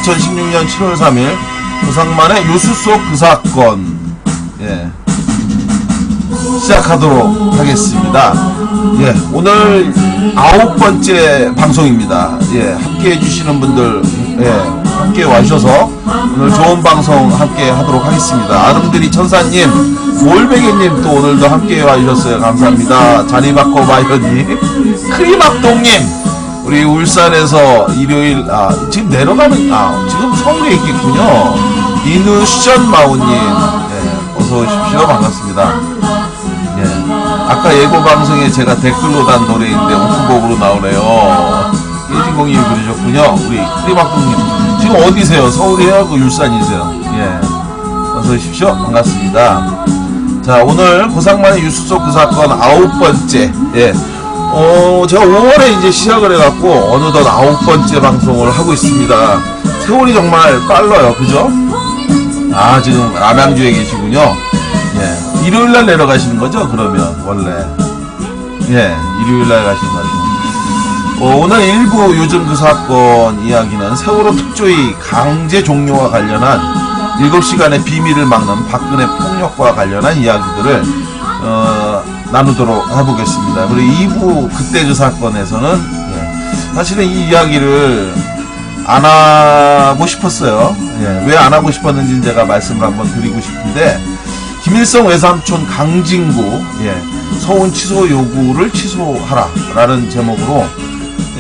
2016년 7월 3일 고상만의 유수 속 그 사건, 예, 시작하도록 하겠습니다. 예, 오늘 9번째 방송입니다. 예, 함께 해주시는 분들, 예, 함께 와주셔서 오늘 좋은 방송 함께 하도록 하겠습니다. 아름드리 천사님, 몰베개님 또 오늘도 함께 와주셨어요. 감사합니다. 자리바꿔봐요님, 크리막동님, 우리 울산에서 일요일, 지금 내려가는, 지금 서울에 있겠군요. 이누션 마우님, 예, 어서 오십시오. 반갑습니다. 예, 아까 예고방송에 제가 댓글로 단 노래인데 오프곡으로 나오네요. 예진공님이 부르셨군요. 우리 크리막동님, 지금 어디세요? 서울이에요? 그 울산이세요? 예, 어서 오십시오. 반갑습니다. 자, 오늘 고상만의 유수 속 그 사건 9번째, 예, 제가 5월에 이제 시작을 해갖고 어느덧 9번째 방송을 하고 있습니다. 세월이 정말 빨라요. 그죠? 지금 남양주에 계시군요. 예, 일요일날 내려가시는 거죠? 그러면 원래, 예, 일요일날 가시는 거죠. 오늘 일부 요즘 그 사건 이야기는 세월호 특조위 강제 종료와 관련한 7시간의 비밀을 막는 박근혜 폭력과 관련한 이야기들을 나누도록 해보겠습니다. 그리고 2부 그때 그 사건에서는, 예, 사실은 이 이야기를 안 하고 싶었어요. 예, 왜 안 하고 싶었는지 제가 말씀을 한번 드리고 싶은데, 김일성 외삼촌 강진구, 예, 서운 취소 요구를 취소하라 라는 제목으로,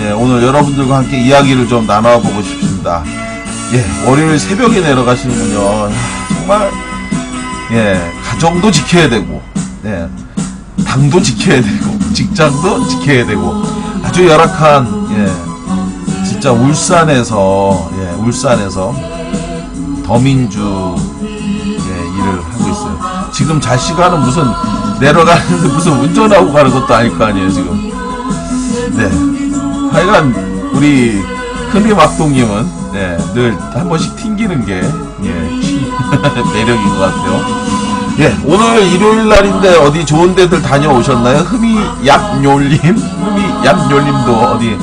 예, 오늘 여러분들과 함께 이야기를 좀 나눠보고 싶습니다. 예, 월요일 새벽에 내려가시는군요. 정말, 예, 가정도 지켜야 되고, 예, 당도 지켜야 되고, 직장도 지켜야 되고, 아주 열악한, 예, 진짜 울산에서 더민주, 예, 일을 하고 있어요. 지금 자식아는 무슨 내려가는데 무슨 운전하고 가는 것도 아닐 거 아니에요, 지금. 네, 하여간 우리 크리막동님은, 네, 늘 한 번씩 튕기는 게, 예, 매력인 것 같아요. 예, 오늘 일요일 날인데 어디 좋은 데들 다녀오셨나요? 흠이얍요님도 어디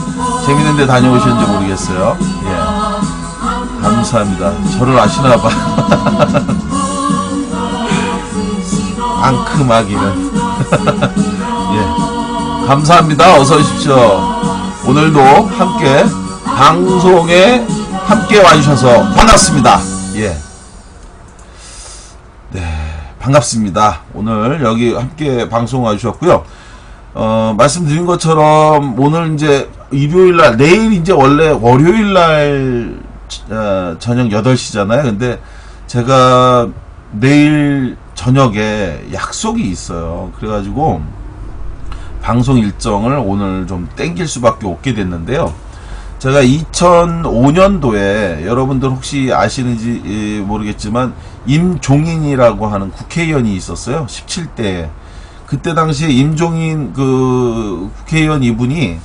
재밌는 데 다녀오셨는지 모르겠어요. 예, 감사합니다. 저를 아시나봐. 앙큼하기는. 예, 감사합니다. 어서 오십시오. 오늘도 함께 방송에 함께 와주셔서 반갑습니다. 예, 네, 반갑습니다. 오늘 여기 함께 방송 와주셨고요. 말씀드린 것처럼 오늘 이제 일요일날, 내일 이제 원래 월요일날 저녁 8시잖아요. 근데 제가 내일 저녁에 약속이 있어요. 그래가지고 방송 일정을 오늘 좀 땡길 수밖에 없게 됐는데요. 제가 2005년도에 여러분들 혹시 아시는지 모르겠지만 임종인이라고 하는 국회의원이 있었어요. 17대. 그때 당시에 임종인 그 국회의원 이분이,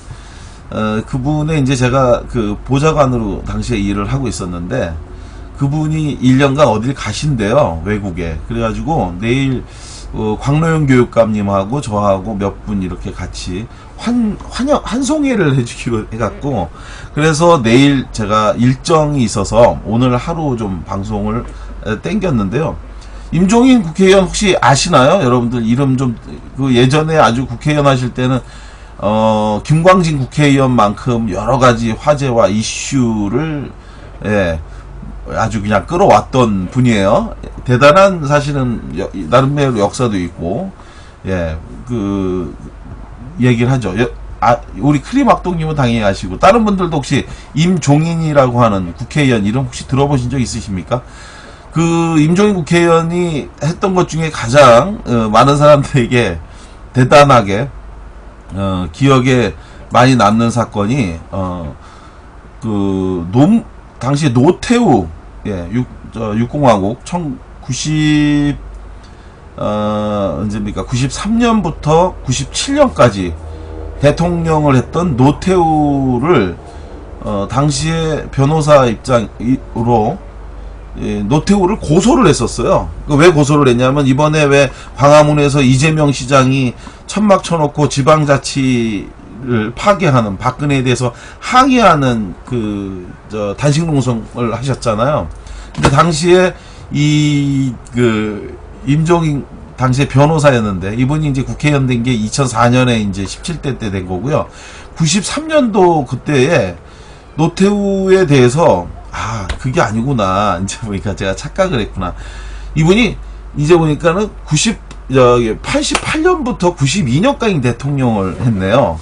그분의 이제 제가 그 보좌관으로 당시에 일을 하고 있었는데, 그분이 1년간 어딜 가신대요, 외국에. 그래가지고 내일 광로영 교육감님하고 저하고 몇 분 이렇게 같이 환송회를 해주기로 해갖고, 그래서 내일 제가 일정이 있어서 오늘 하루 좀 방송을 땡겼는데요. 임종인 국회의원 혹시 아시나요? 여러분들 이름 좀, 그 예전에 아주 국회의원 하실 때는 김광진 국회의원만큼 여러 가지 화제와 이슈를, 예, 아주 그냥 끌어왔던 분이에요. 대단한, 사실은 나름대로 역사도 있고, 예, 그 얘기를 하죠. 우리 크리막동님은 당연히 아시고, 다른 분들도 혹시 임종인이라고 하는 국회의원 이름 혹시 들어보신 적 있으십니까? 그 임종인 국회의원이 했던 것 중에 가장 많은 사람들에게 대단하게 기억에 많이 남는 사건이, 당시 노태우, 예, 육공화국 1990, 93년부터 97년까지 대통령을 했던 노태우를, 당시에 변호사 입장으로, 예, 노태우를 고소를 했었어요. 왜 고소를 했냐면, 이번에 왜 광화문에서 이재명 시장이 천막 쳐놓고 지방자치 를 파괴하는, 박근혜에 대해서 항의하는 단식 농성을 하셨잖아요. 근데 당시에 임종인 당시에 변호사였는데, 이분이 이제 국회의원 된 게 2004년에 이제 17대 때 된 거고요. 93년도 그때에 노태우에 대해서, 그게 아니구나. 이제 보니까 제가 착각을 했구나. 이분이 이제 보니까는 88년부터 92년까지 대통령을 했네요.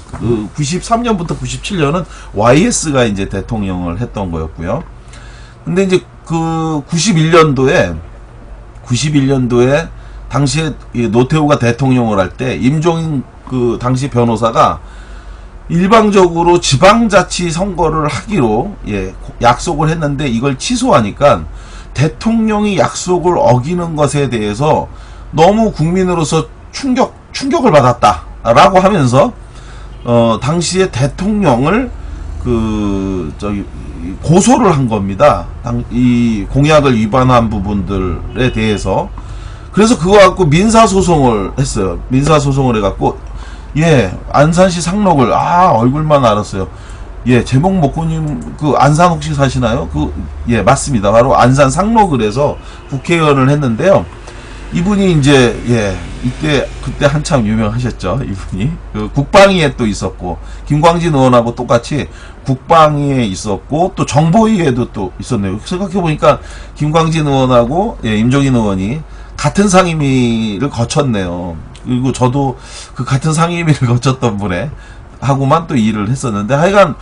93년부터 97년은 YS가 이제 대통령을 했던 거였고요. 근데 이제 91년도에 당시에 노태우가 대통령을 할 때 임종인 당시 변호사가 일방적으로 지방자치 선거를 하기로 약속을 했는데, 이걸 취소하니까 대통령이 약속을 어기는 것에 대해서 너무 국민으로서 충격을 받았다라고 하면서 당시에 대통령을 고소를 한 겁니다. 이 공약을 위반한 부분들에 대해서. 그래서 그거 갖고 민사소송을 했어요. 민사소송을 해갖고, 안산시 상록을, 얼굴만 알았어요. 제목 목고님, 안산 혹시 사시나요? 맞습니다. 바로 안산 상록을 해서 국회의원을 했는데요. 이분이 이제, 그때 한참 유명하셨죠. 이분이. 국방위에 또 있었고, 김광진 의원하고 똑같이 국방위에 있었고, 또 정보위에도 또 있었네요. 생각해보니까 김광진 의원하고, 임종인 의원이 같은 상임위를 거쳤네요. 그리고 저도 그 같은 상임위를 거쳤던 분에 하고만 또 일을 했었는데, 하여간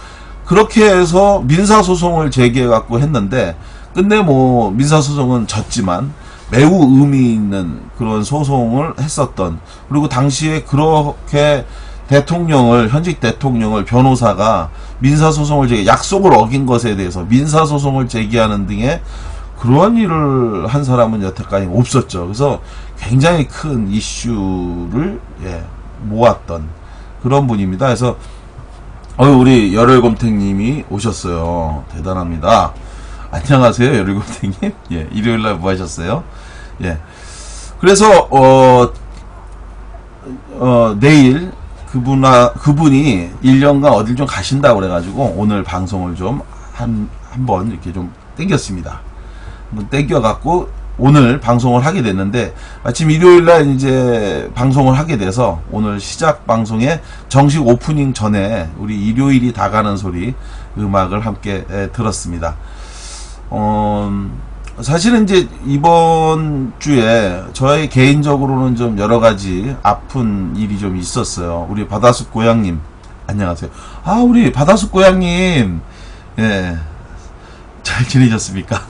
그렇게 해서 민사소송을 제기해갖고 했는데, 끝내 민사소송은 졌지만 매우 의미 있는 그런 소송을 했었던, 그리고 당시에 그렇게 현직 대통령을 변호사가 민사소송을 약속을 어긴 것에 대해서 민사소송을 제기하는 등의 그런 일을 한 사람은 여태까지 없었죠. 그래서 굉장히 큰 이슈를 모았던 그런 분입니다. 그래서 우리 열혈곰탱님이 오셨어요. 대단합니다. 안녕하세요, 열혈곰탱님. 일요일날 뭐 하셨어요? 그래서 내일 그분이 1년간 어딜 좀 가신다고 그래가지고 오늘 방송을 좀 한번 이렇게 좀 땡겼습니다. 한번 땡겨갖고 오늘 방송을 하게 됐는데, 마침 일요일날 이제 방송을 하게 돼서 오늘 시작 방송에 정식 오프닝 전에 우리 일요일이 다 가는 소리 음악을 함께 들었습니다. 사실은 이제 이번 주에 저의 개인적으로는 좀 여러 가지 아픈 일이 좀 있었어요. 우리 바다숲 고양님, 안녕하세요. 우리 바다숲 고양님, 잘 지내셨습니까?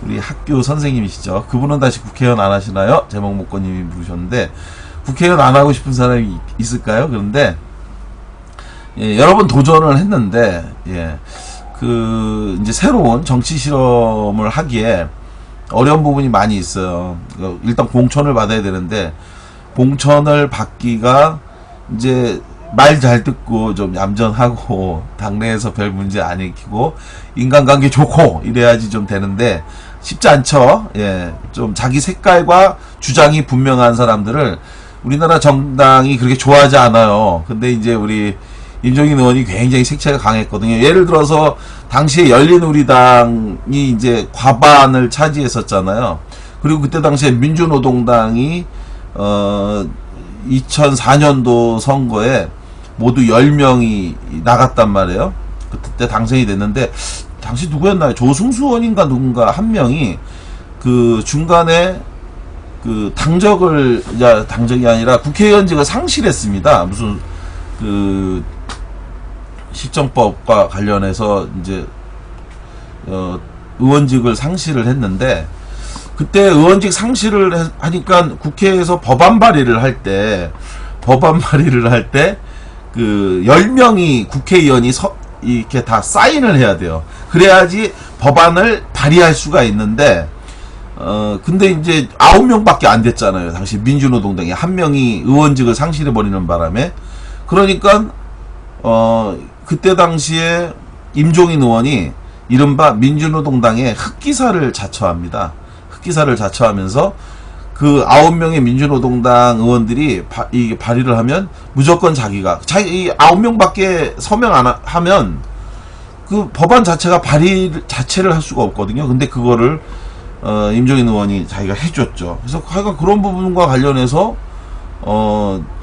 우리 학교 선생님이시죠. 그분은 다시 국회의원 안 하시나요? 제목 목권님이 물으셨는데, 국회의원 안 하고 싶은 사람이 있을까요? 그런데, 여러 번 도전을 했는데, 이제 새로운 정치 실험을 하기에 어려운 부분이 많이 있어요. 일단 공천을 받아야 되는데, 공천을 받기가 이제 말 잘 듣고 좀 얌전하고 당내에서 별 문제 안 일으키고 인간관계 좋고 이래야지 좀 되는데 쉽지 않죠. 좀 자기 색깔과 주장이 분명한 사람들을 우리나라 정당이 그렇게 좋아하지 않아요. 근데 이제 우리 임종인 의원이 굉장히 색채가 강했거든요. 예를 들어서 당시에 열린우리당이 이제 과반을 차지했었잖아요. 그리고 그때 당시에 민주노동당이 2004년도 선거에 모두 10명이 나갔단 말이에요. 그때 당선이 됐는데, 당시 누구였나요? 조승수 의원인가 누군가 한 명이 중간에 당적이 아니라 국회의원직을 상실했습니다. 무슨 실정법과 관련해서 이제 의원직을 상실을 했는데, 그때 의원직 상실을 하니까 국회에서 법안 발의를 할 때 10명이 국회의원이 이렇게 다 사인을 해야 돼요. 그래야지 법안을 발의할 수가 있는데, 근데 이제 9명밖에 안 됐잖아요. 당시 민주노동당이 한 명이 의원직을 상실해버리는 바람에. 그러니까, 그때 당시에 임종인 의원이 이른바 민주노동당의 흑기사를 자처합니다. 흑기사를 자처하면서 그 9명의 민주노동당 의원들이 이게 발의를 하면 무조건 이 9명밖에 서명 안 하면 그 법안 자체가 발의 자체를 할 수가 없거든요. 근데 그거를 임종인 의원이 자기가 해줬죠. 그래서 하여간 그런 부분과 관련해서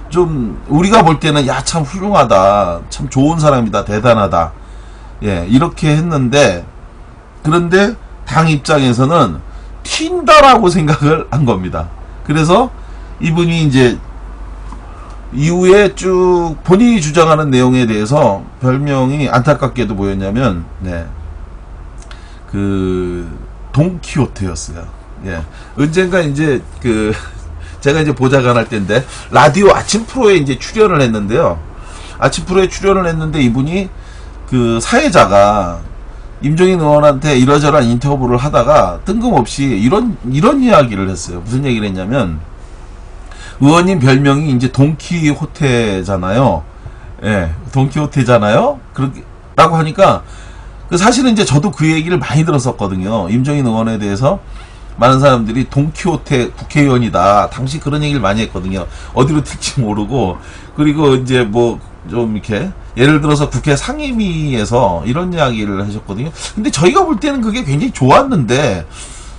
좀 우리가 볼 때는 야, 참 훌륭하다, 참 좋은 사람이다, 대단하다, 예, 이렇게 했는데, 그런데 당 입장에서는 튄다라고 생각을 한 겁니다. 그래서 이분이 이제 이후에 쭉 본인이 주장하는 내용에 대해서 별명이 안타깝게도 뭐였냐면, 네, 그 돈키호테였어요. 예, 언젠가 이제 제가 이제 보좌관 할 때인데 라디오 아침 프로에 이제 출연을 했는데요. 아침 프로에 출연을 했는데 이분이 그 사회자가 임종인 의원한테 이러저러한 인터뷰를 하다가 뜬금없이 이런 이야기를 했어요. 무슨 얘기를 했냐면, 의원님 별명이 이제 돈키호테잖아요. 예, 돈키호테잖아요. 라고 하니까, 사실은 이제 저도 그 얘기를 많이 들었었거든요. 임종인 의원에 대해서 많은 사람들이 돈키호테 국회의원이다, 당시 그런 얘기를 많이 했거든요. 어디로 튈지 모르고. 그리고 이제 뭐 좀 이렇게 예를 들어서 국회 상임위에서 이런 이야기를 하셨거든요. 근데 저희가 볼 때는 그게 굉장히 좋았는데,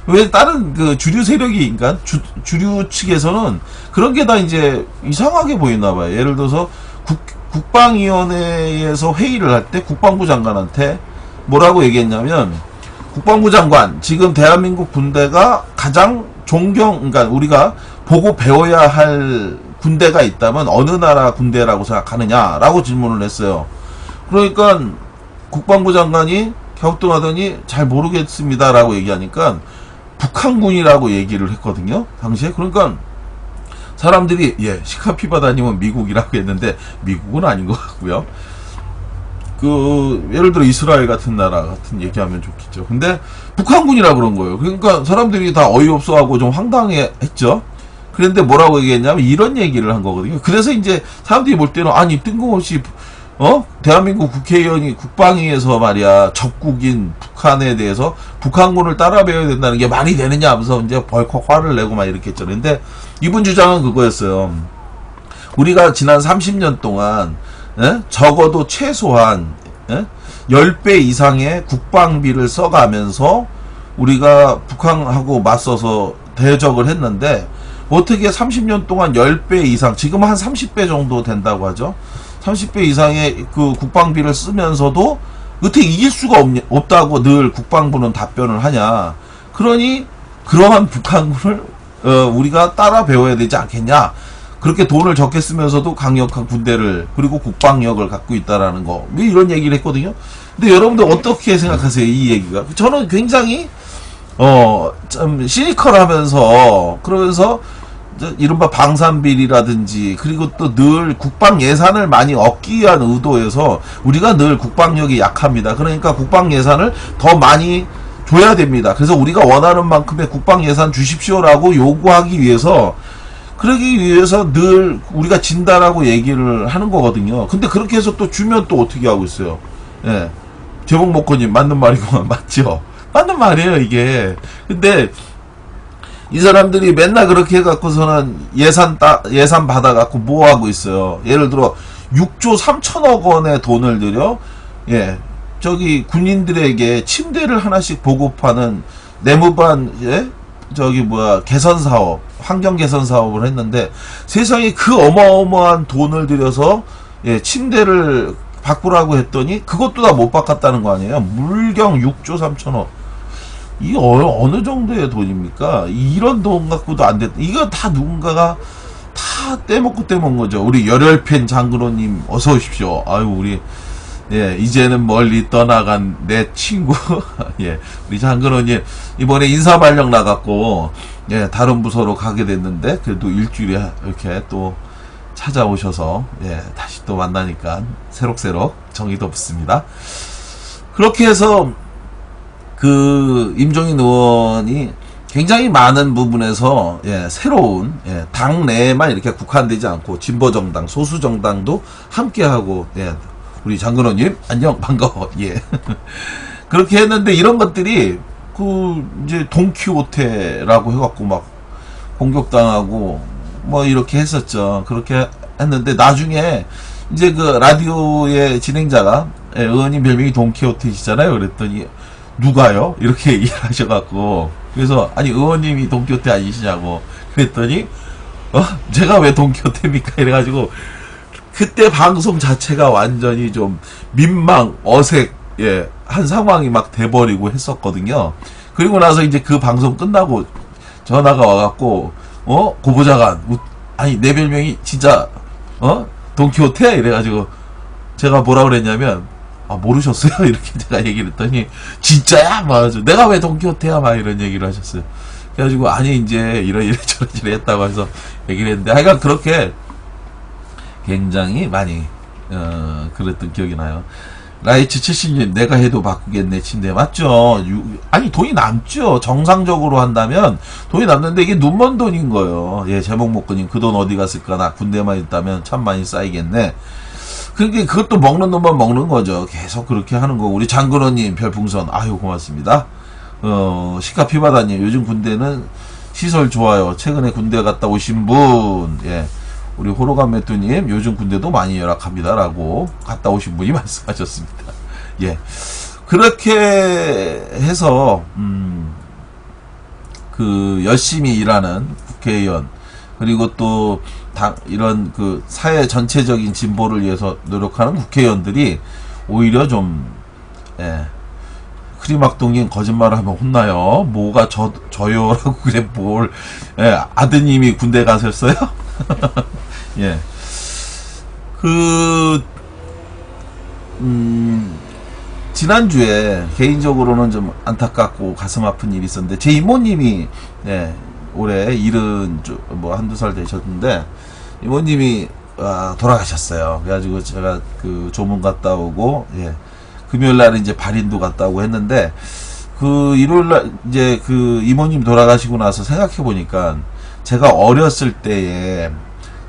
왜 다른 그 주류 세력이, 그러니까 주류 측에서는 그런 게 다 이제 이상하게 보이나 봐요. 예를 들어서 국방위원회에서 회의를 할 때 국방부 장관한테 뭐라고 얘기했냐면, 국방부 장관, 지금 대한민국 군대가 가장 그러니까 우리가 보고 배워야 할 군대가 있다면 어느 나라 군대라고 생각하느냐라고 질문을 했어요. 그러니까 국방부 장관이 갸우뚱하더니 잘 모르겠습니다라고 얘기하니까 북한군이라고 얘기를 했거든요, 당시에. 그러니까 사람들이 시카피바다님은 미국이라고 했는데 미국은 아닌 것 같고요. 예를 들어 이스라엘 같은 나라 같은 얘기하면 좋겠죠. 근데 북한군이라 그런 거예요. 그러니까 사람들이 다 어이없어하고 좀 황당해 했죠. 그런데 뭐라고 얘기했냐면 이런 얘기를 한 거거든요. 그래서 이제 사람들이 볼 때는, 아니, 뜬금없이 대한민국 국회의원이 국방위에서 말이야, 적국인 북한에 대해서 북한군을 따라 배워야 된다는 게 말이 되느냐 하면서 이제 벌컥 화를 내고 막 이렇게 했죠. 근데 이분 주장은 그거였어요. 우리가 지난 30년 동안 적어도 최소한 10배 이상의 국방비를 써가면서 우리가 북한하고 맞서서 대적을 했는데, 어떻게 30년 동안 10배 이상, 지금 한 30배 정도 된다고 하죠. 30배 이상의 그 국방비를 쓰면서도 어떻게 이길 수가 없다고 늘 국방부는 답변을 하냐. 그러니 그러한 북한군을 우리가 따라 배워야 되지 않겠냐. 그렇게 돈을 적게 쓰면서도 강력한 군대를, 그리고 국방력을 갖고 있다라는 거, 이런 얘기를 했거든요. 근데 여러분들 어떻게 생각하세요, 이 얘기가? 저는 굉장히 좀 시니컬하면서, 그러면서 이른바 방산비리라든지, 그리고 또 늘 국방 예산을 많이 얻기 위한 의도에서 우리가 늘 국방력이 약합니다. 그러니까 국방 예산을 더 많이 줘야 됩니다. 그래서 우리가 원하는 만큼의 국방 예산 주십시오라고 요구하기 위해서, 그러기 위해서 늘 우리가 진다라고 얘기를 하는 거거든요. 근데 그렇게 해서 또 주면 또 어떻게 하고 있어요? 예. 제목목코님, 맞는 말이구만. 맞죠? 맞는 말이에요, 이게. 근데 이 사람들이 맨날 그렇게 해갖고서는 예산 받아갖고 뭐 하고 있어요? 예를 들어 6조 3천억 원의 돈을 들여, 저기 군인들에게 침대를 하나씩 보급하는 내무반, 개선 사업, 환경 개선 사업을 했는데, 세상에 그 어마어마한 돈을 들여서 침대를 바꾸라고 했더니 그것도 다 못 바꿨다는 거 아니에요? 물경 6조 3천억. 이게 어느 정도의 돈입니까? 이런 돈 갖고도 안 됐다. 이거 다 누군가가 다 떼먹고 떼먹은 거죠. 우리 열혈팬 장근호님 어서 오십시오. 아유, 우리 이제는 멀리 떠나간 내 친구 우리 장근호님 이번에 인사발령 나갔고 다른 부서로 가게 됐는데, 그래도 일주일에 이렇게 또 찾아오셔서 다시 또 만나니까 새록새록 정이 돋습니다. 그렇게 해서 그 임종인 의원이 굉장히 많은 부분에서 새로운 당 내에만 이렇게 국한되지 않고 진보정당, 소수정당도 함께하고, 우리 장근호님 안녕, 반가워. 그렇게 했는데, 이런 것들이 이제 돈키호테라고 해갖고 막 공격당하고 뭐 이렇게 했었죠. 그렇게 했는데 나중에 이제 그 라디오의 진행자가 의원님 별명이 돈키호테시잖아요. 그랬더니 누가요? 이렇게 얘기를 하셔갖고 그래서 아니 의원님이 돈키호테 아니시냐고 그랬더니 제가 왜 돈키호테입니까? 이래가지고 그때 방송 자체가 완전히 좀 민망 어색 한 상황이 막 돼버리고 했었거든요. 그리고 나서 이제 그 방송 끝나고 전화가 와갖고 고보자관 아니 내 별명이 진짜 돈키호테야 이래가지고 제가 뭐라 그랬냐면 모르셨어요? 이렇게 제가 얘기를 했더니 진짜야? 막 내가 왜 돈키호테야? 막 이런 얘기를 하셨어요. 그래가지고 아니 이제 이래 했다고 해서 얘기를 했는데 하여간 그렇게 굉장히 많이 그랬던 기억이 나요. 라이츠 70님 내가 해도 바꾸겠네 침대 맞죠? 아니 돈이 남죠. 정상적으로 한다면 돈이 남는데 이게 눈먼 돈인 거예요. 제목 목구님 그 돈 어디 갔을까? 나 군대만 있다면 참 많이 쌓이겠네. 그러니까 그것도 먹는 놈만 먹는 거죠. 계속 그렇게 하는 거고. 우리 장근호님 별풍선 아유 고맙습니다. 시카피바다님 요즘 군대는 시설 좋아요. 최근에 군대 갔다 오신 분 우리 호로감메뚜님 요즘 군대도 많이 열악합니다라고 갔다 오신 분이 말씀하셨습니다. 그렇게 해서 그 열심히 일하는 국회의원 그리고 또 이런 그 사회 전체적인 진보를 위해서 노력하는 국회의원들이 오히려 좀 크리막동님 거짓말을 하면 혼나요. 뭐가 저요라고 그래 뭘 아드님이 군대 가셨어요? 지난주에 개인적으로는 좀 안타깝고 가슴 아픈 일이 있었는데 제 이모님이 올해 한두 살 되셨는데 이모님이 돌아가셨어요. 그래가지고 제가 그 조문 갔다 오고 금요일날 이제 발인도 갔다 오고 했는데 그 일요일날 이제 그 이모님 돌아가시고 나서 생각해 보니까 제가 어렸을 때에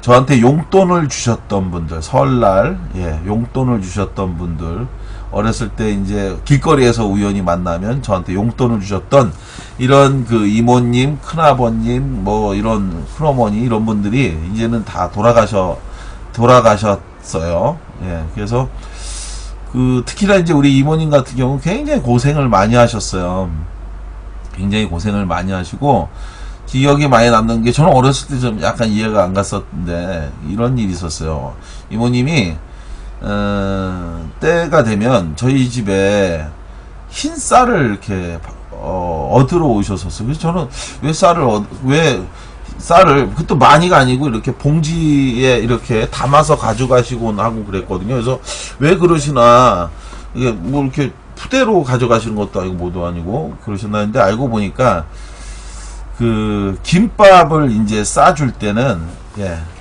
저한테 용돈을 주셨던 분들 설날 용돈을 주셨던 분들 어렸을 때 이제 길거리에서 우연히 만나면 저한테 용돈을 주셨던 이런 그 이모님, 큰아버님, 뭐 이런 큰어머니 이런 분들이 이제는 다 돌아가셨어요. 그래서 그 특히나 이제 우리 이모님 같은 경우 굉장히 고생을 많이 하셨어요. 굉장히 고생을 많이 하시고 기억이 많이 남는 게 저는 어렸을 때 좀 약간 이해가 안 갔었는데 이런 일이 있었어요. 이모님이 때가 되면 저희 집에 흰 쌀을 이렇게 얻으러 오셨었어요. 그래서 저는 왜 쌀을 그것도 많이가 아니고 이렇게 봉지에 이렇게 담아서 가져가시곤 하고 그랬거든요. 그래서 왜 그러시나 이게 뭐 이렇게 푸대로 가져가시는 것도 아니고 뭐도 아니고 그러셨나 했는데 알고 보니까 그 김밥을 이제 싸줄 때는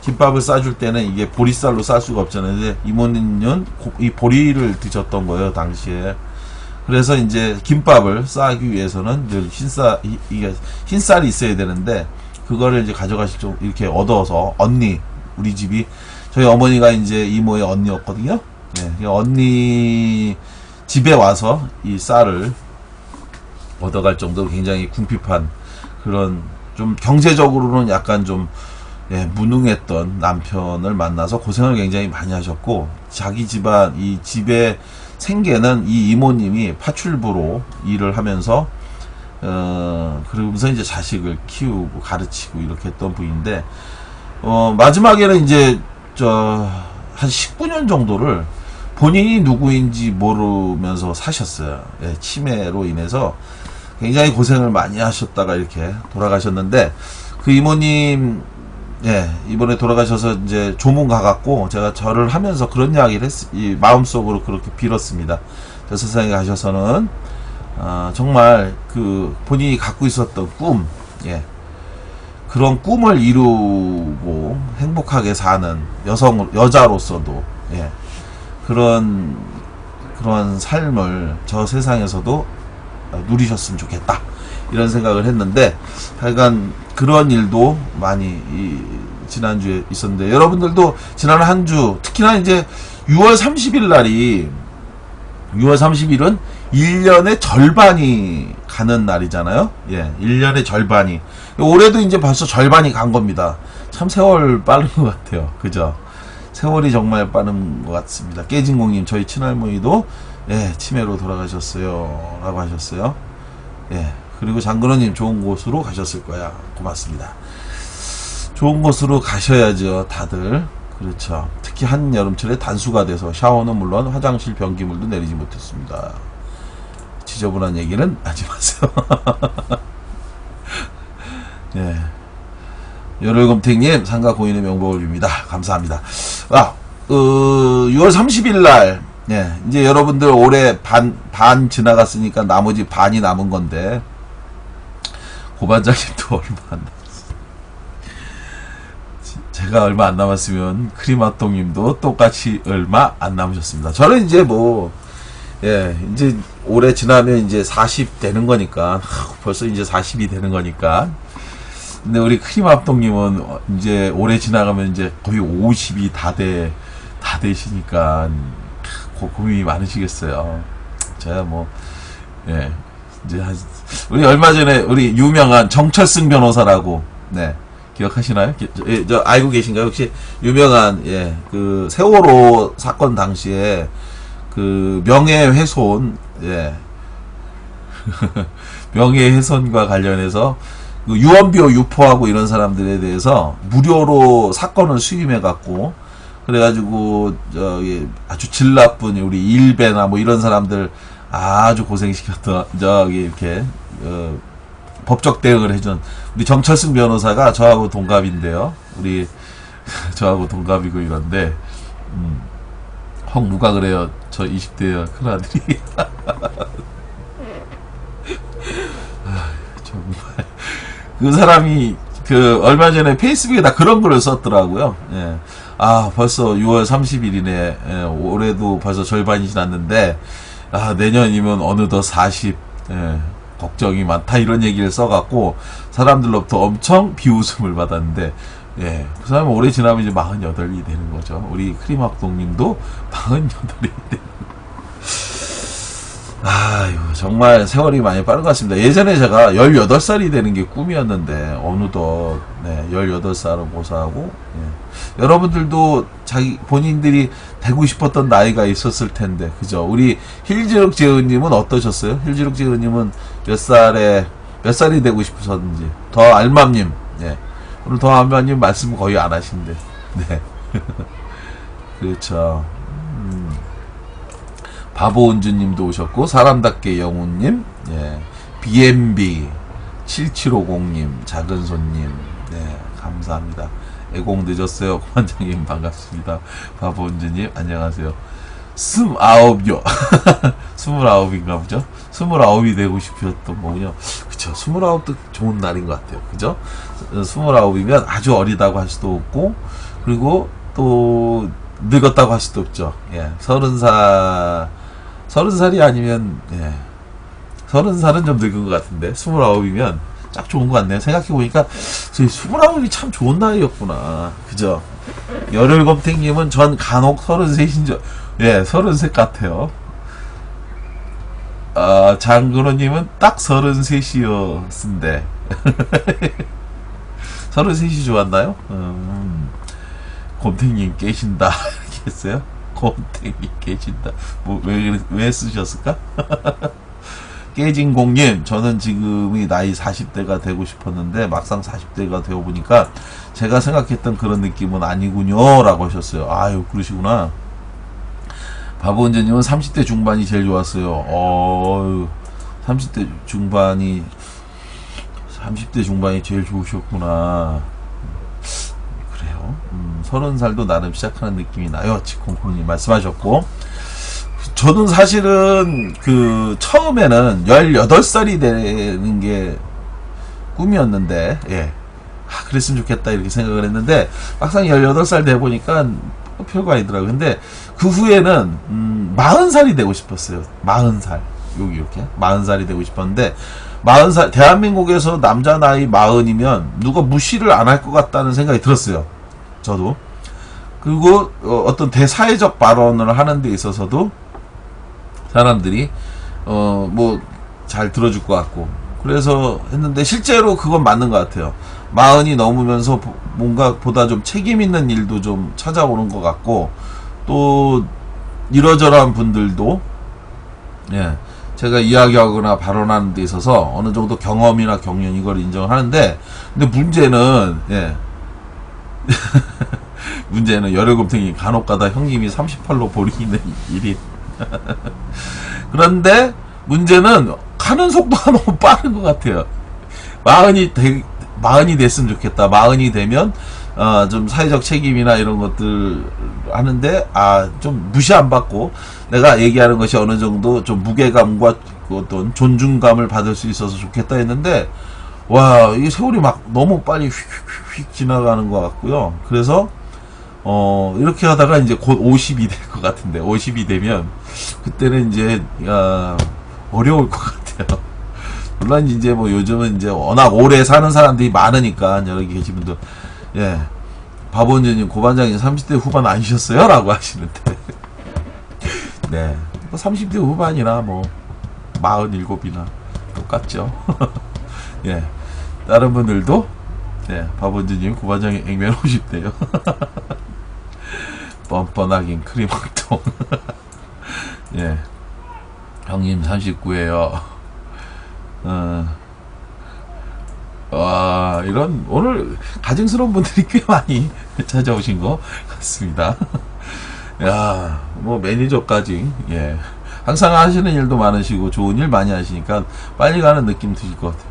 김밥을 싸줄 때는 이게 보리쌀로 쌀 수가 없잖아요. 근데 이모님은 이 보리를 드셨던 거예요 당시에. 그래서 이제 김밥을 싸기 위해서는 늘 이게 흰쌀이 있어야 되는데 그거를 이제 가져가실 좀 이렇게 얻어서 우리 집이 저희 어머니가 이제 이모의 언니였거든요. 언니 집에 와서 이 쌀을 얻어갈 정도로 굉장히 궁핍한 그런 좀 경제적으로는 약간 좀 무능했던 남편을 만나서 고생을 굉장히 많이 하셨고 자기 집안 이 집의 생계는 이 이모님이 파출부로 일을 하면서 그러면서 이제 자식을 키우고 가르치고 이렇게 했던 분인데 마지막에는 이제 한 19년 정도를 본인이 누구인지 모르면서 사셨어요. 치매로 인해서 굉장히 고생을 많이 하셨다가 이렇게 돌아가셨는데 그 이모님 이번에 돌아가셔서 이제 조문 가갖고 제가 절을 하면서 그런 이야기를 마음속으로 그렇게 빌었습니다. 저 세상에 가셔서는 정말 그 본인이 갖고 있었던 꿈 그런 꿈을 이루고 행복하게 사는 여자로서도 그런 삶을 저 세상에서도 누리셨으면 좋겠다 이런 생각을 했는데 하여간 그런 일도 많이 지난주에 있었는데 여러분들도 지난 한 주 특히나 이제 6월 30일 날이 6월 30일은 1년의 절반이 가는 날이잖아요. 예, 1년의 절반이. 올해도 이제 벌써 절반이 간 겁니다. 참 세월 빠른 것 같아요. 그죠? 세월이 정말 빠른 것 같습니다. 깨진공님, 저희 친할머니도 예, 치매로 돌아가셨어요. 라고 하셨어요. 예, 그리고 장근호님, 좋은 곳으로 가셨을 거야. 고맙습니다. 좋은 곳으로 가셔야죠, 다들. 그렇죠. 특히 한여름철에 단수가 돼서 샤워는 물론 화장실 변기물도 내리지 못했습니다. 지저분한 얘기는 하지 마세요. 예. 열흘곰탱님, 상가 고인의 명복을 빕니다. 감사합니다. 6월 30일 날, 예, 이제 여러분들 올해 반 지나갔으니까 나머지 반이 남은 건데, 고반장님도 얼마 안 남았어요. 제가 얼마 안 남았으면 크리마똥님도 똑같이 얼마 안 남으셨습니다. 저는 이제 뭐, 예, 이제 올해 지나면 이제 40 되는 거니까, 벌써 이제 40이 되는 거니까. 근데 우리 크리마똥님은 이제 올해 지나가면 이제 거의 50이 다 되시니까 고민이 많으시겠어요. 제가 뭐, 예, 이제 우리 얼마 전에 우리 유명한 정철승 변호사라고, 네. 기억하시나요? 저 알고 계신가요? 혹시 유명한 그 세월호 사건 당시에 그 명예훼손 명예훼손과 관련해서 그 유언비어 유포하고 이런 사람들에 대해서 무료로 사건을 수임해 갖고 그래가지고 저기 아주 질 나쁜 우리 일베나 뭐 이런 사람들 아주 고생시켰던 저기 이렇게 법적 대응을 해준 우리 정철승 변호사가 저하고 동갑인데요. 우리 저하고 동갑이고 이런데 누가 그래요? 저 20대야 큰아들이. 정말 그 사람이 그 얼마 전에 페이스북에다 그런 글을 썼더라고요. 예. 벌써 6월 30일이네. 예, 올해도 벌써 절반이 지났는데 내년이면 어느덧 40. 예. 걱정이 많다 이런 얘기를 써갖고 사람들로부터 엄청 비웃음을 받았는데 예, 그 사람은 올해 지나면 이제 48이 되는 거죠. 우리 크림학동님도 48이 되는 아유 정말 세월이 많이 빠른 것 같습니다. 예전에 제가 18살이 되는 게 꿈이었는데 어느덧 18살을 고사하고 여러분들도 본인들이 되고 싶었던 나이가 있었을 텐데 그죠? 우리 힐지룩 제은님은 어떠셨어요? 힐지룩 제은님은 몇 살이 되고 싶으셨는지 더 알맘님 오늘 더 알맘님 말씀 거의 안 하신대. 네. 그렇죠. 바보은주님도 오셨고 사람답게 영훈님, BMB 7750님, 작은손님, 감사합니다. 애공 늦었어요. 관장님 반갑습니다. 바보은주님 안녕하세요. 29요. 29인가 보죠? 29이 되고 싶으셨던 거군요. 그쵸. 29도 좋은 날인 것 같아요. 그죠? 29이면 아주 어리다고 할 수도 없고, 그리고 또, 늙었다고 할 수도 없죠. 30살이 아니면, 30살은 좀 늙은 것 같은데, 29이면 딱 좋은 것 같네요. 생각해보니까, 29이 참 좋은 나이였구나. 그죠? 열흘검탱님은 전 간혹 33인 줄, 33 같아요. 장근호님은 딱 33이었는데. 33이 좋았나요? 곰탱님 깨신다. 이렇게 했어요? 곰탱님 깨신다. 뭐, 왜 쓰셨을까? 깨진공님, 저는 지금이 나이 40대가 되고 싶었는데, 막상 40대가 되어보니까, 제가 생각했던 그런 느낌은 아니군요. 라고 하셨어요. 아유, 그러시구나. 바보은재님은 30대 중반이 제일 좋았어요. 30대 중반이 제일 좋으셨구나. 그래요. 30살도 나름 시작하는 느낌이 나요. 지콩콩님 말씀하셨고. 저는 사실은 처음에는 18살이 되는 게 꿈이었는데, 그랬으면 좋겠다 이렇게 생각을 했는데, 막상 18살 돼 보니까 별거 아니더라고요. 근데 그 후에는 40살이 되고 싶었어요. 40살. 여기 이렇게 40살이 되고 싶었는데 40살 대한민국에서 남자 나이 40이면 누가 무시를 안 할 것 같다는 생각이 들었어요. 저도. 그리고 어떤 대사회적 발언을 하는 데 있어서도 사람들이 뭐 잘 들어줄 것 같고 그래서 했는데 실제로 그건 맞는 것 같아요. 마흔이 넘으면서 뭔가 보다 좀 책임 있는 일도 좀 찾아오는 것 같고 또 이러저러한 분들도 예 제가 이야기하거나 발언하는 데 있어서 어느 정도 경험이나 경륜 이걸 인정하는데 근데 문제는 예 문제는 열혈곰탱이 간혹가다 형님이 38로 보이는 일이 그런데 문제는 가는 속도가 너무 빠른 것 같아요. 마흔이 됐으면 좋겠다. 마흔이 되면 좀 사회적 책임이나 이런 것들 하는데 좀 무시 안 받고 내가 얘기하는 것이 어느 정도 좀 무게감과 어떤 존중감을 받을 수 있어서 좋겠다 했는데 와 이 세월이 막 너무 빨리 휙휙휙 지나가는 것 같고요. 그래서 이렇게 하다가 이제 곧 50이 될 것 같은데 50이 되면 그때는 이제 어려울 것 같아요. 물론 이제 뭐 요즘은 이제 워낙 오래 사는 사람들이 많으니까 여기 계신 분들 예 박원준님 고반장님 30대 후반 아니셨어요? 라고 하시는데 네 뭐 30대 후반이나 뭐 47이나 똑같죠. 예 다른 분들도 네 박원준님 고반장님 액면 50대요. 뻔뻔하긴 크림왕통. 예 형님 39예요. 와, 이런, 오늘 가증스러운 분들이 꽤 많이 찾아오신 것 같습니다. 야, 뭐, 매니저까지, 예. 항상 하시는 일도 많으시고, 좋은 일 많이 하시니까, 빨리 가는 느낌 드실 것 같아요.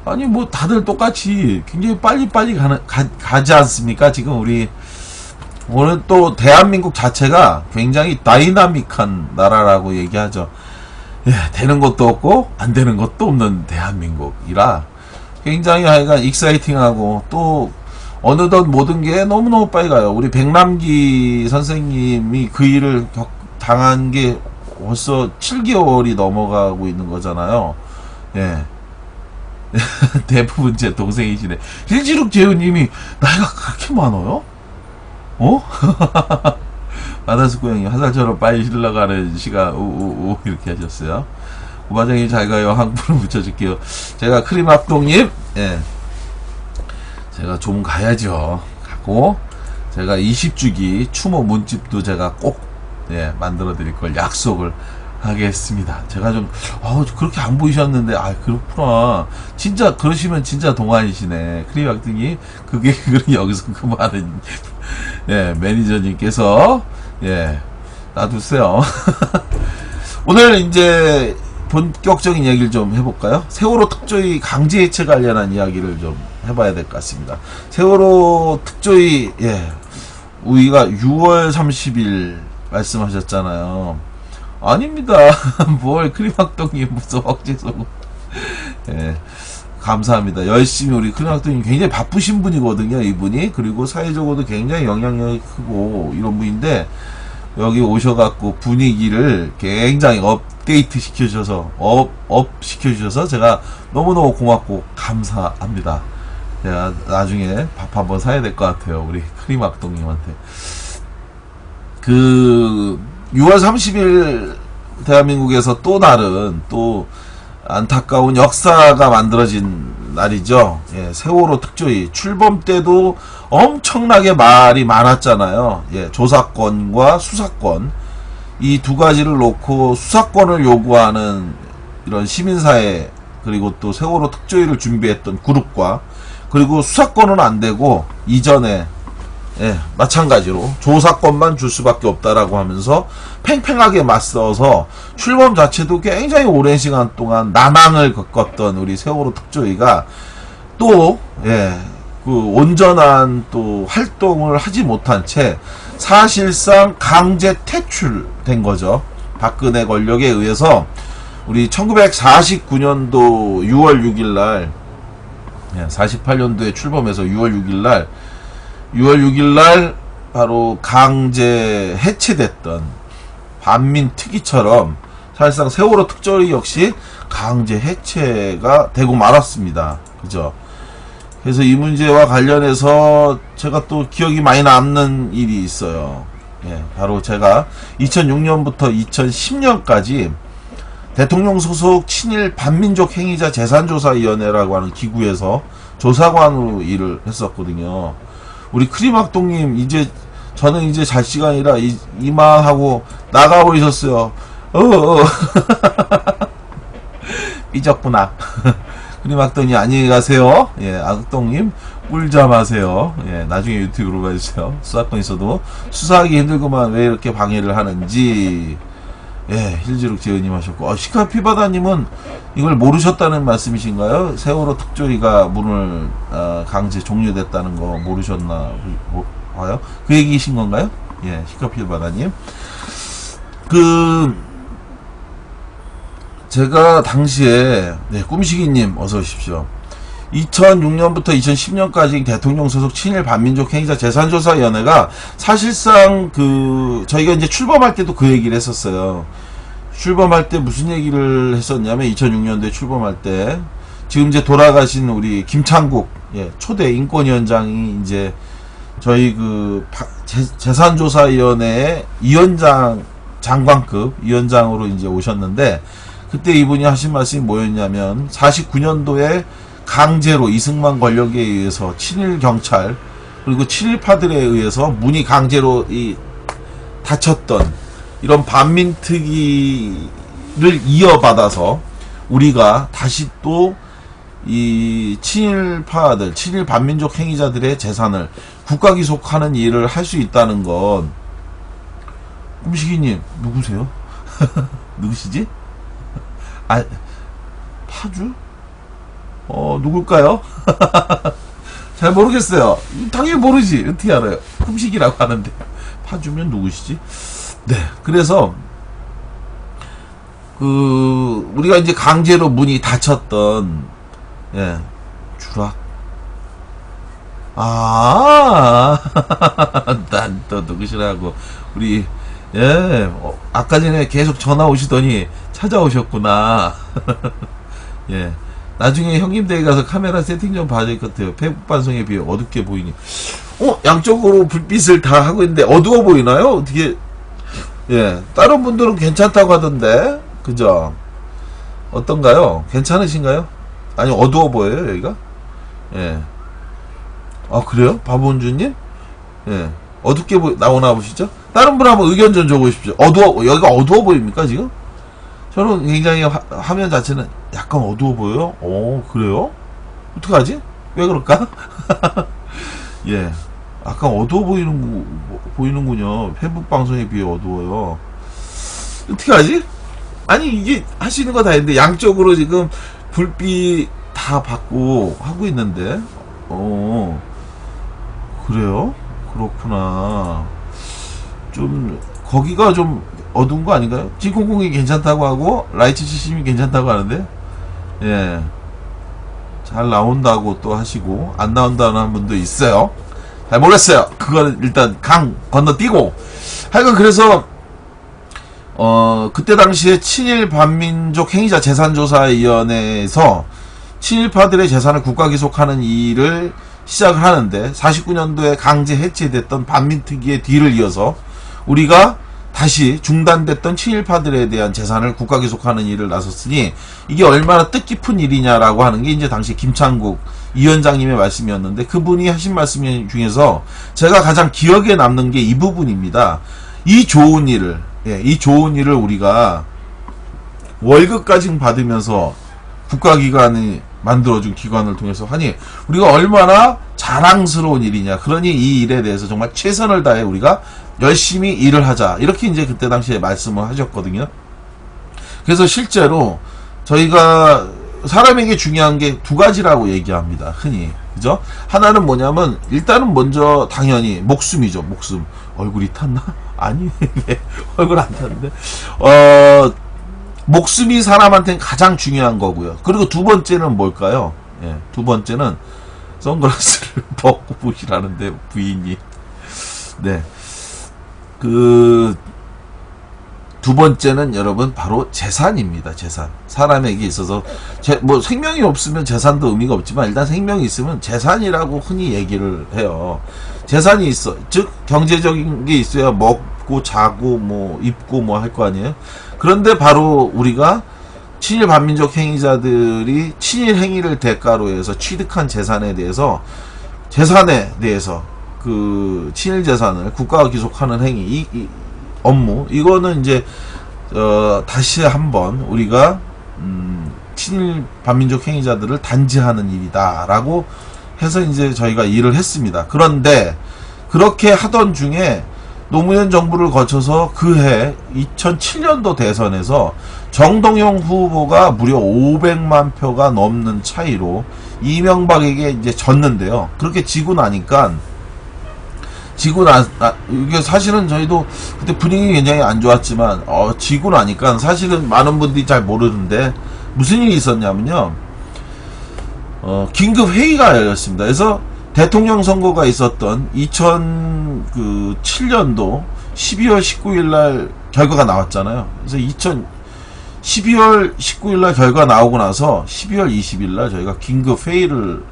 아니, 뭐, 다들 똑같이, 굉장히 빨리빨리 가지 않습니까? 지금 오늘 또, 대한민국 자체가 굉장히 다이나믹한 나라라고 얘기하죠. 예, 되는 것도 없고 안 되는 것도 없는 대한민국이라 굉장히 하여간 익사이팅하고 또 어느덧 모든 게 너무너무 빨리 가요. 우리 백남기 선생님이 그 일을 당한 게 벌써 7개월이 넘어가고 있는 거잖아요. 예. 대부분 제 동생이시네. hil지룩 재우님이 나이가 그렇게 많아요? 마다스코 형이 화살처럼 빨리 흘러가는 시간 우우우 이렇게 하셨어요. 고반장님 잘 가요. 한분을 붙여줄게요. 제가 크림합동님 예 제가 좀 가야죠. 가고 제가 20주기 추모 문집도 제가 꼭 예 만들어 드릴 걸 약속을 하겠습니다. 제가 좀 그렇게 안 보이셨는데 그렇구나. 진짜 그러시면 진짜 동안이시네. 크림합동님 그게 여기서 그 말은 예 매니저님께서 예, 놔두세요. 오늘 이제 본격적인 얘기를 좀 해볼까요? 세월호 특조위 강제 해체 관련한 이야기를 좀 해봐야 될 것 같습니다. 세월호 특조위, 예, 우리가 6월 30일 말씀하셨잖아요. 아닙니다. 뭘 크림학동이 무슨 억제소고. 예. 감사합니다. 열심히 우리 크림학동님 굉장히 바쁘신 분이거든요, 이분이. 그리고 사회적으로도 굉장히 영향력이 크고 이런 분인데 여기 오셔갖고 분위기를 굉장히 업데이트 시켜주셔서 업 시켜주셔서 제가 너무너무 고맙고 감사합니다. 제가 나중에 밥 한번 사야 될 것 같아요, 우리 크림학동님한테. 6월 30일 대한민국에서 또 다른 또 안타까운 역사가 만들어진 날이죠. 예, 세월호 특조위 출범 때도 엄청나게 말이 많았잖아요. 예, 조사권과 수사권 이 두 가지를 놓고 수사권을 요구하는 이런 시민사회 그리고 또 세월호 특조위를 준비했던 그룹과 그리고 수사권은 안 되고 이전에 예, 마찬가지로 조사권만 줄 수밖에 없다라고 하면서 팽팽하게 맞서서 출범 자체도 굉장히 오랜 시간 동안 난항을 겪었던 우리 세월호 특조위가 또 예, 그 온전한 또 활동을 하지 못한 채 사실상 강제 퇴출된 거죠. 박근혜 권력에 의해서 우리 1949년도 6월 6일 날 48년도에 출범해서 6월 6일 날 바로 강제 해체됐던 반민특위처럼 사실상 세월호 특조위 역시 강제 해체가 되고 말았습니다. 그죠? 그래서 이 문제와 관련해서 제가 또 기억이 많이 남는 일이 있어요. 예, 바로 제가 2006년부터 2010년까지 대통령 소속 친일 반민족 행위자 재산조사위원회라고 하는 기구에서 조사관으로 일을 했었거든요. 우리 크림학동님, 저는 이제 잘 시간이라 이만하고 나가버리셨어요. 삐졌구나. 크림학동님, 안녕히 가세요. 예, 악동님, 꿀잠 하세요. 예, 나중에 유튜브로 봐주세요. 수사권 있어도 수사하기 힘들구만 왜 이렇게 방해를 하는지. 예, 힐즈룩 재은님 하셨고, 시카피바다님은 이걸 모르셨다는 말씀이신가요? 세월호 특조위가 문을 강제 종료됐다는 거 모르셨나 봐요? 그 얘기이신 건가요? 예, 시카피바다님. 제가 당시에, 네, 꿈식이님 어서 오십시오. 2006년부터 2010년까지 대통령 소속 친일 반민족 행위자 재산조사위원회가 사실상 저희가 이제 출범할 때도 그 얘기를 했었어요. 출범할 때 무슨 얘기를 했었냐면 2006년도에 출범할 때 지금 이제 돌아가신 우리 김창국, 예, 초대 인권위원장이 이제 저희 재산조사위원회의 위원장, 장관급 위원장으로 이제 오셨는데, 그때 이분이 하신 말씀이 뭐였냐면 49년도에 강제로 이승만 권력에 의해서 친일 경찰 그리고 친일파들에 의해서 문이 강제로 닫혔던 이런 반민특위를 이어받아서 우리가 다시 또 이 친일파들, 친일 반민족 행위자들의 재산을 국가기속하는 일을 할 수 있다는 건, 꿈식이님 누구세요? 누구시지? 파주? 누굴까요? 잘 모르겠어요. 당연히 모르지. 어떻게 알아요? kum식이라고 하는데. 파주면 누구시지? 네. 그래서, 우리가 이제 강제로 문이 닫혔던, 예, 주락. 난 또 누구시라고. 우리, 예, 아까 전에 계속 전화 오시더니 찾아오셨구나. 예. 나중에 형님 댁에 가서 카메라 세팅 좀 봐야 될 것 같아요. 페북 방송에 비해 어둡게 보이니. 양쪽으로 불빛을 다 하고 있는데 어두워 보이나요? 어떻게, 예. 다른 분들은 괜찮다고 하던데. 그죠? 어떤가요? 괜찮으신가요? 아니, 어두워 보여요, 여기가? 예. 그래요? 바보은주님? 예. 어둡게 나오나 보시죠? 다른 분 한번 의견 좀 적어주십시오. 여기가 어두워 보입니까, 지금? 저는 굉장히 화면 자체는 약간 어두워 보여요. 그래요? 어떡하지? 왜 그럴까? 예. 약간 어두워 보이는군요. 페북 방송에 비해 어두워요. 어떻게 하지? 아니, 이게 하시는 거 다 있는데, 양쪽으로 지금 불빛 다 받고 하고 있는데, 그래요? 그렇구나. 거기가 좀 어두운 거 아닌가요? 진콩콩이 괜찮다고 하고 라이트 시심이 괜찮다고 하는데, 예, 잘 나온다고 또 하시고 안 나온다는 분도 있어요. 잘 모르겠어요. 그거는 일단 강 건너뛰고 하여간 그래서 그때 당시에 친일 반민족 행위자 재산조사위원회에서 친일파들의 재산을 국가기속하는 일을 시작을 하는데 49년도에 강제 해체됐던 반민특위의 뒤를 이어서 우리가 다시 중단됐던 친일파들에 대한 재산을 국가기속하는 일을 나섰으니 이게 얼마나 뜻깊은 일이냐라고 하는 게 이제 당시 김창국 위원장님의 말씀이었는데, 그분이 하신 말씀 중에서 제가 가장 기억에 남는 게 이 부분입니다. 이 좋은 일을 우리가 월급까지 받으면서 국가기관이 만들어준 기관을 통해서 하니 우리가 얼마나 자랑스러운 일이냐. 그러니 이 일에 대해서 정말 최선을 다해 우리가 열심히 일을 하자. 이렇게 이제 그때 당시에 말씀을 하셨거든요. 그래서 실제로 저희가 사람에게 중요한 게 두 가지라고 얘기합니다. 흔히. 그죠? 하나는 뭐냐면 일단은 먼저 당연히 목숨이죠. 목숨. 얼굴이 탔나? 아니, 얼굴 안 탔는데. 목숨이 사람한테는 가장 중요한 거고요. 그리고 두 번째는 뭘까요? 예, 두 번째는 선글라스를 벗고 보시라는데 부인이. 네. 두 번째는 여러분 바로 재산입니다. 재산. 사람에게 있어서 생명이 없으면 재산도 의미가 없지만 일단 생명이 있으면 재산이라고 흔히 얘기를 해요. 재산이 있어. 즉 경제적인 게 있어야 먹고 자고 뭐 입고 뭐 할 거 아니에요. 그런데 바로 우리가 친일 반민족 행위자들이 친일 행위를 대가로 해서 취득한 재산에 대해서 그 친일 재산을 국가가 귀속하는 행위, 이 업무, 이거는 이제 다시 한번 우리가 친일 반민족 행위자들을 단죄하는 일이다라고 해서 이제 저희가 일을 했습니다. 그런데 그렇게 하던 중에 노무현 정부를 거쳐서 그해 2007년도 대선에서 정동영 후보가 무려 500만 표가 넘는 차이로 이명박에게 이제 졌는데요. 그렇게 지고 나니까 이게 사실은 저희도 그때 분위기 굉장히 안 좋았지만 지고 나니까 사실은 많은 분들이 잘 모르는데 무슨 일이 있었냐면요. 긴급 회의가 열렸습니다. 그래서 대통령 선거가 있었던 2007년도 12월 19일 날 결과가 나왔잖아요. 그래서 12월 19일 날 결과 나오고 나서 12월 20일 날 저희가 긴급 회의를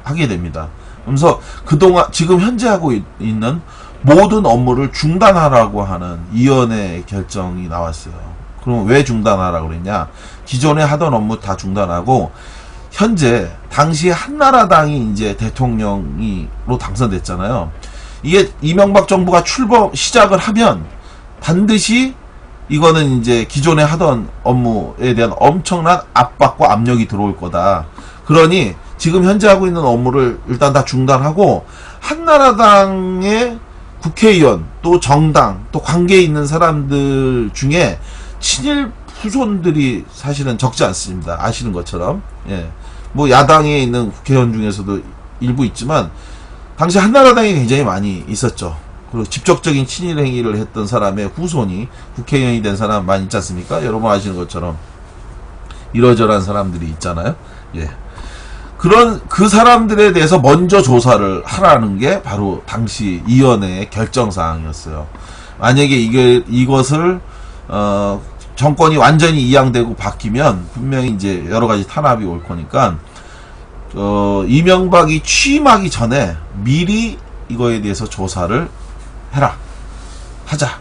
하게 됩니다. 그래서 그동안 지금 현재 하고 있는 모든 업무를 중단하라고 하는 위원회 결정이 나왔어요. 그럼 왜 중단하라고 그랬냐? 기존에 하던 업무 다 중단하고 현재 당시에 한나라당이 이제 대통령으로 당선됐잖아요. 이게 이명박 정부가 시작을 하면 반드시 이거는 이제 기존에 하던 업무에 대한 엄청난 압박과 압력이 들어올 거다. 그러니 지금 현재 하고 있는 업무를 일단 다 중단하고 한나라당의 국회의원 또 정당 또 관계에 있는 사람들 중에 친일 후손들이 사실은 적지 않습니다. 아시는 것처럼. 예. 뭐 야당에 있는 국회의원 중에서도 일부 있지만 당시 한나라당이 굉장히 많이 있었죠. 그리고 직접적인 친일 행위를 했던 사람의 후손이 국회의원이 된 사람 많이 있지 않습니까? 여러분 아시는 것처럼 이러저러한 사람들이 있잖아요. 예. 그 사람들에 대해서 먼저 조사를 하라는 게 바로 당시 위원회의 결정사항이었어요. 만약에 이것을 정권이 완전히 이양되고 바뀌면 분명히 이제 여러 가지 탄압이 올 거니까 이명박이 취임하기 전에 미리 이거에 대해서 조사를 하자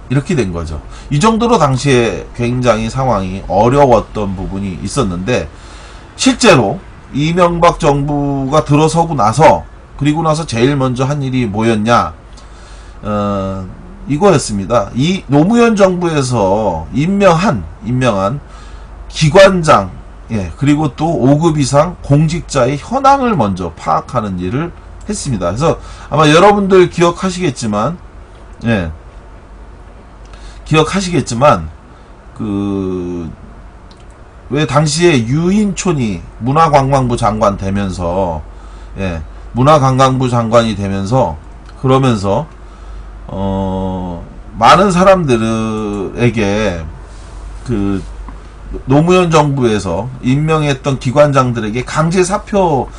이렇게 된 거죠. 이 정도로 당시에 굉장히 상황이 어려웠던 부분이 있었는데 실제로 이명박 정부가 들어서고 나서 그리고 나서 제일 먼저 한 일이 뭐였냐? 이거였습니다. 이 노무현 정부에서 임명한 기관장, 예, 그리고 또 5급 이상 공직자의 현황을 먼저 파악하는 일을 했습니다. 그래서 아마 여러분들 기억하시겠지만, 왜 당시에 유인촌이 문화관광부 장관 되면서, 예, 문화관광부 장관이 되면서, 그러면서, 많은 사람들에게 노무현 정부에서 임명했던 기관장들에게 강제 사표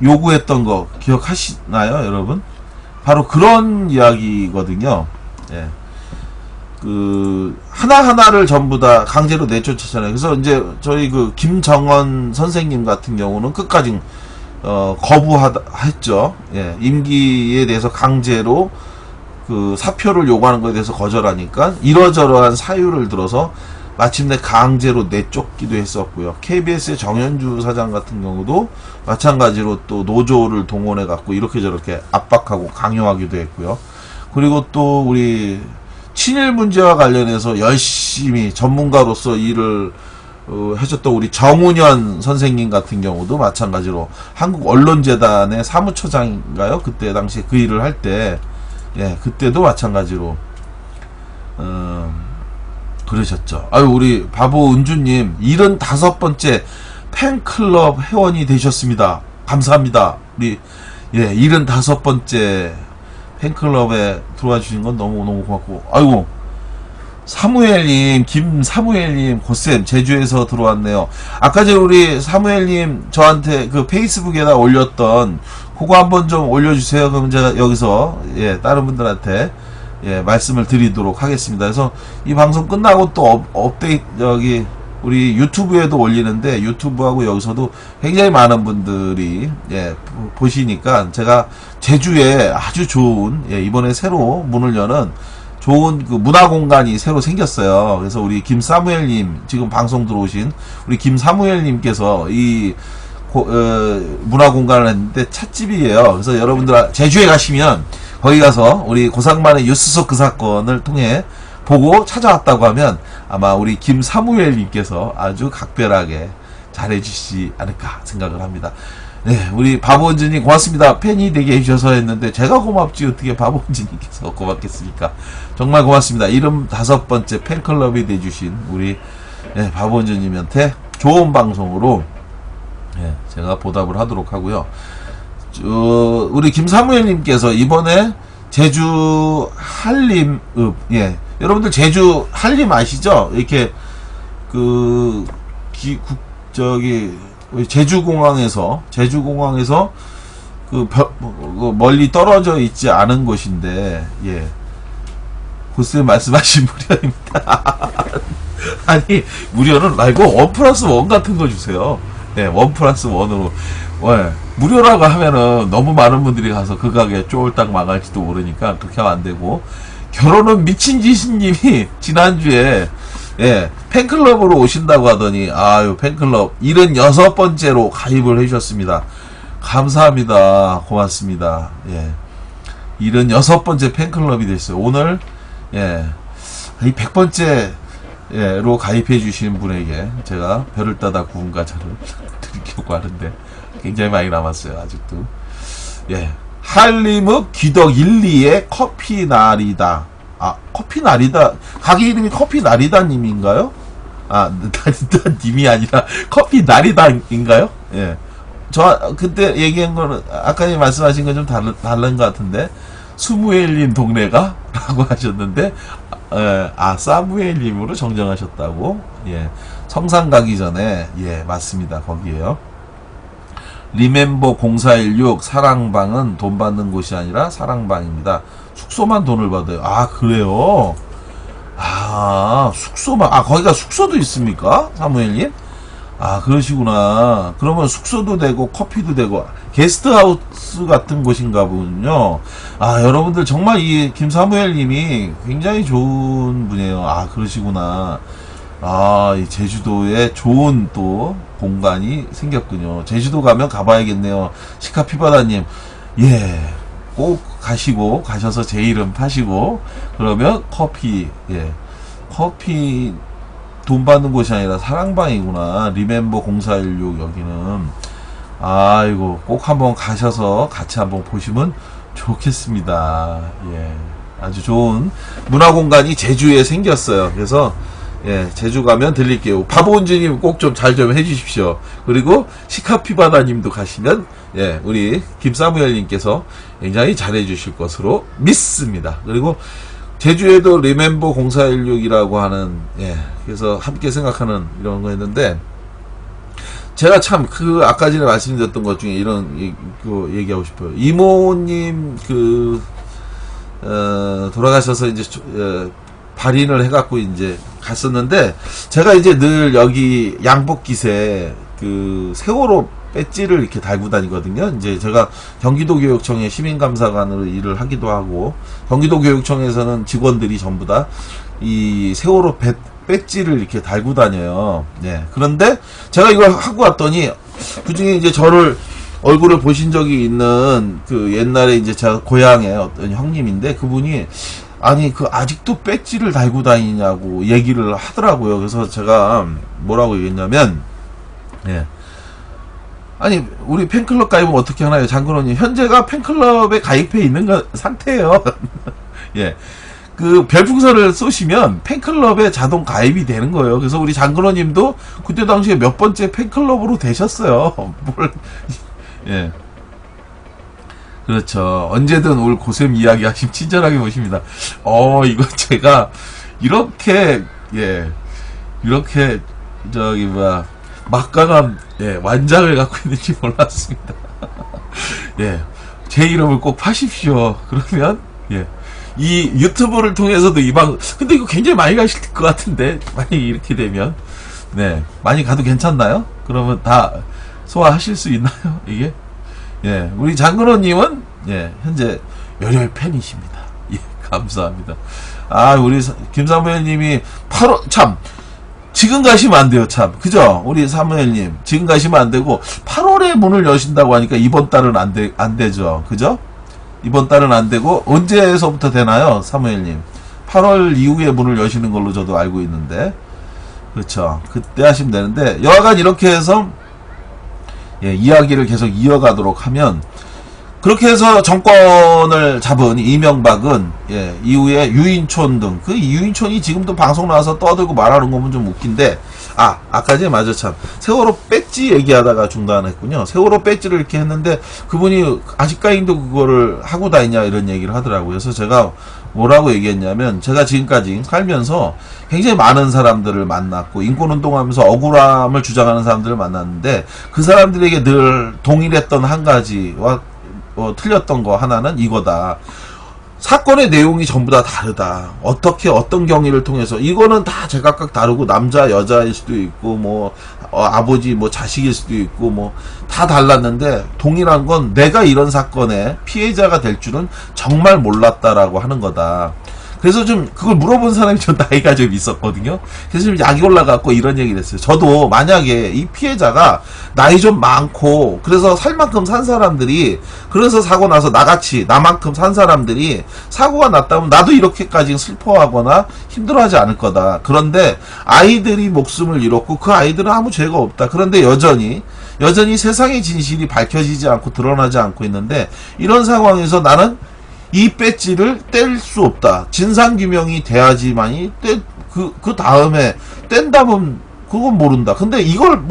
요구했던 거 기억하시나요, 여러분? 바로 그런 이야기거든요. 예. 하나하나를 전부 다 강제로 내쫓았잖아요. 그래서 이제 저희 김정은 선생님 같은 경우는 끝까지 거부했죠. 예. 임기에 대해서 강제로 사표를 요구하는 것에 대해서 거절하니까 이러저러한 사유를 들어서 마침내 강제로 내쫓기도 했었고요. KBS의 정현주 사장 같은 경우도 마찬가지로 또 노조를 동원해 갖고 이렇게 저렇게 압박하고 강요하기도 했고요. 그리고 또 우리 친일 문제와 관련해서 열심히 전문가로서 일을 해줬던 우리 정운현 선생님 같은 경우도 마찬가지로 한국언론재단의 사무처장인가요? 그때 당시 그 일을 할 때, 예, 그때도 마찬가지로 그러셨죠. 아유, 우리 바보 은주님 75번째 팬클럽 회원이 되셨습니다. 감사합니다. 우리 75번째 팬클럽에 들어와 주신 건 너무너무 고맙고, 아이고, 사무엘님, 김사무엘님, 고쌤, 제주에서 들어왔네요. 아까 전에 우리 사무엘님 저한테 페이스북에다 올렸던 그거 한번 좀 올려주세요. 그럼 제가 여기서, 다른 분들한테, 말씀을 드리도록 하겠습니다. 그래서 이 방송 끝나고 또 업데이트, 우리 유튜브에도 올리는데 유튜브하고 여기서도 굉장히 많은 분들이 보시니까 제가 제주에 아주 좋은 이번에 새로 문을 여는 좋은 그 문화 공간이 새로 생겼어요. 그래서 우리 김사무엘님, 지금 방송 들어오신 우리 김사무엘님께서 이 문화 공간을 했는데 찻집이에요. 그래서 여러분들 제주에 가시면 거기 가서 우리 고상만의 뉴스 속 그 사건을 통해 보고 찾아왔다고 하면 아마 우리 김사무엘님께서 아주 각별하게 잘해주시지 않을까 생각을 합니다. 네, 우리 바보원진님 고맙습니다. 팬이 되게 해주셔서 했는데 제가 고맙지 어떻게 바보원진님께서 고맙겠습니까? 정말 고맙습니다. 75번째 팬클럽이 돼주신 우리 바보원진님한테 좋은 방송으로 제가 보답을 하도록 하고요. 우리 김사무엘님께서 이번에 제주 한림읍, 여러분들 제주 한림 아시죠? 이렇게 제주공항에서 멀리 떨어져 있지 않은 곳인데, 보스 말씀하신 무료입니다. 아니, 무료는 말고 1+1 같은 거 주세요. 1+1으로. 무료라고 하면은 너무 많은 분들이 가서 그 가게 쫄딱 망할지도 모르니까 그렇게 하면 안 되고, 결혼은 미친 지신님이 지난주에 팬클럽으로 오신다고 하더니 아유 팬클럽 76번째로 가입을 해주셨습니다. 감사합니다. 고맙습니다. 76번째 팬클럽이 됐어요. 오늘 이 100번째로 가입해 주신 분에게 제가 별을 따다 구운 과자를 드리려고 하는데 굉장히 많이 남았어요. 아직도. 한림읍 귀덕 1, 2의 커피나리다. 커피나리다. 가게 이름이 커피나리다님인가요? 나리다님이 아니라 커피나리다인가요? 저 그때 얘기한 거는 아까 말씀하신 건 좀 다른 것 같은데 수무엘님 동네가? 라고 하셨는데 사무엘님으로 정정하셨다고. 성산 가기 전에 맞습니다. 거기에요. 리멤버 0416 사랑방은 돈 받는 곳이 아니라 사랑방입니다. 숙소만 돈을 받아요. 그래요? 숙소만, 거기가 숙소도 있습니까? 사무엘님? 그러시구나. 그러면 숙소도 되고, 커피도 되고, 게스트하우스 같은 곳인가 보군요. 여러분들 정말 이 김사무엘님이 굉장히 좋은 분이에요. 그러시구나. 이 제주도에 좋은 또 공간이 생겼군요. 제주도 가면 가봐야겠네요. 시카피바다님. 꼭 가셔서 제 이름 파시고, 그러면 커피 돈 받는 곳이 아니라 사랑방이구나. 리멤버 0416 여기는. 이거 꼭 한번 가셔서 같이 한번 보시면 좋겠습니다. 아주 좋은 문화공간이 제주에 생겼어요. 그래서 제주 가면 들릴게요. 바보원주님 꼭 좀 잘 좀 해주십시오. 그리고 시카피바다님도 가시면 우리 김사무엘님께서 굉장히 잘해주실 것으로 믿습니다. 그리고 제주에도 리멤버 0416이라고 하는 그래서 함께 생각하는 이런 거 했는데, 제가 참 아까 전에 말씀드렸던 것 중에 이런 얘기하고 싶어요. 이모님 돌아가셔서 이제 발인을 해갖고 이제 갔었는데, 제가 이제 늘 여기 양복깃에 세월호 배지를 이렇게 달고 다니거든요. 이제 제가 경기도교육청의 시민감사관으로 일을 하기도 하고, 경기도교육청에서는 직원들이 전부 다 이 세월호 배지를 이렇게 달고 다녀요. 그런데 제가 이걸 하고 왔더니, 그 중에 이제 저를 얼굴을 보신 적이 있는 옛날에 이제 제가 고향의 어떤 형님인데, 그분이 아직도 배지를 달고 다니냐고 얘기를 하더라고요. 그래서 제가 뭐라고 얘기했냐면, 우리 팬클럽 가입은 어떻게 하나요? 장근호님, 현재가 팬클럽에 가입해 있는 상태예요. 별풍선을 쏘시면 팬클럽에 자동 가입이 되는 거예요. 그래서 우리 장근호님도 그때 당시에 몇 번째 팬클럽으로 되셨어요. 그렇죠. 언제든 올 고샘 이야기 하시면 친절하게 모십니다. 이거 제가 이렇게 막강한 완장을 갖고 있는지 몰랐습니다. 제 이름을 꼭 파십시오. 그러면 이 유튜브를 통해서도 근데 이거 굉장히 많이 가실 것 같은데, 만약에 이렇게 되면 많이 가도 괜찮나요? 그러면 다 소화하실 수 있나요? 이게 우리 장근호님은 현재 열혈 팬이십니다. 감사합니다. 아, 우리 김사무엘님이 8월, 참, 지금 가시면 안 돼요, 참. 그죠? 우리 사무엘님. 지금 가시면 안 되고, 8월에 문을 여신다고 하니까 이번 달은 안 되죠. 그죠? 이번 달은 안 되고, 언제서부터 되나요, 사무엘님? 8월 이후에 문을 여시는 걸로 저도 알고 있는데. 그렇죠. 그때 하시면 되는데, 여하간 이렇게 해서, 예, 이야기를 계속 이어가도록 하면, 그렇게 해서 정권을 잡은 이명박은, 예, 이후에 유인촌 등, 그 유인촌이 지금도 방송 나와서 떠들고 말하는 거면 좀 웃긴데, 아까 전에 맞아, 참. 세월호 배지 얘기하다가 중단했군요. 세월호 배지를 이렇게 했는데, 그분이 아직까지도 그거를 하고 다니냐, 이런 얘기를 하더라고요. 그래서 제가 뭐라고 얘기했냐면, 제가 지금까지 살면서 굉장히 많은 사람들을 만났고, 인권운동하면서 억울함을 주장하는 사람들을 만났는데, 그 사람들에게 늘 동일했던 한 가지와 틀렸던 거 하나는 이거다. 사건의 내용이 전부 다 다르다. 어떻게 어떤 경위를 통해서 이거는 다 제각각 다르고 남자 여자일 수도 있고 뭐 아버지 뭐 자식일 수도 있고 뭐 다 달랐는데 동일한 건 내가 이런 사건의 피해자가 될 줄은 정말 몰랐다라고 하는 거다. 그래서 좀 그걸 물어본 사람이 좀 나이가 좀 있었거든요. 그래서 좀 약이 올라갔고 이런 얘기를 했어요. 저도 만약에 이 피해자가 나이 좀 많고 그래서 살 만큼 산 사람들이 그래서 사고 나서 나같이 나만큼 산 사람들이 사고가 났다면 나도 이렇게까지 슬퍼하거나 힘들어하지 않을 거다. 그런데 아이들이 목숨을 잃었고 그 아이들은 아무 죄가 없다. 그런데 여전히 세상의 진실이 밝혀지지 않고 드러나지 않고 있는데 이런 상황에서 나는 이 배지를 뗄 수 없다. 진상규명이 돼야지만이 그 다음에 뗀다면 그건 모른다. 근데 이걸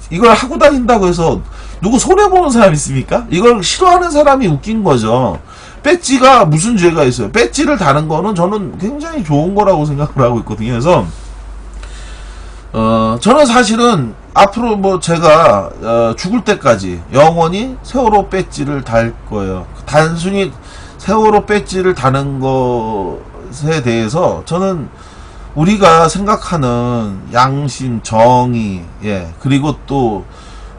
이걸 하고 다닌다고 해서 누구 손해보는 사람 있습니까? 이걸 싫어하는 사람이 웃긴 거죠. 배지가 무슨 죄가 있어요? 배지를 다는 거는 저는 굉장히 좋은 거라고 생각을 하고 있거든요. 그래서 저는 사실은 앞으로 뭐 제가 죽을 때까지 영원히 세월호 배지를 달 거예요. 단순히 세월호 배지를 다는 것에 대해서 저는 우리가 생각하는 양심, 정의, 예, 그리고 또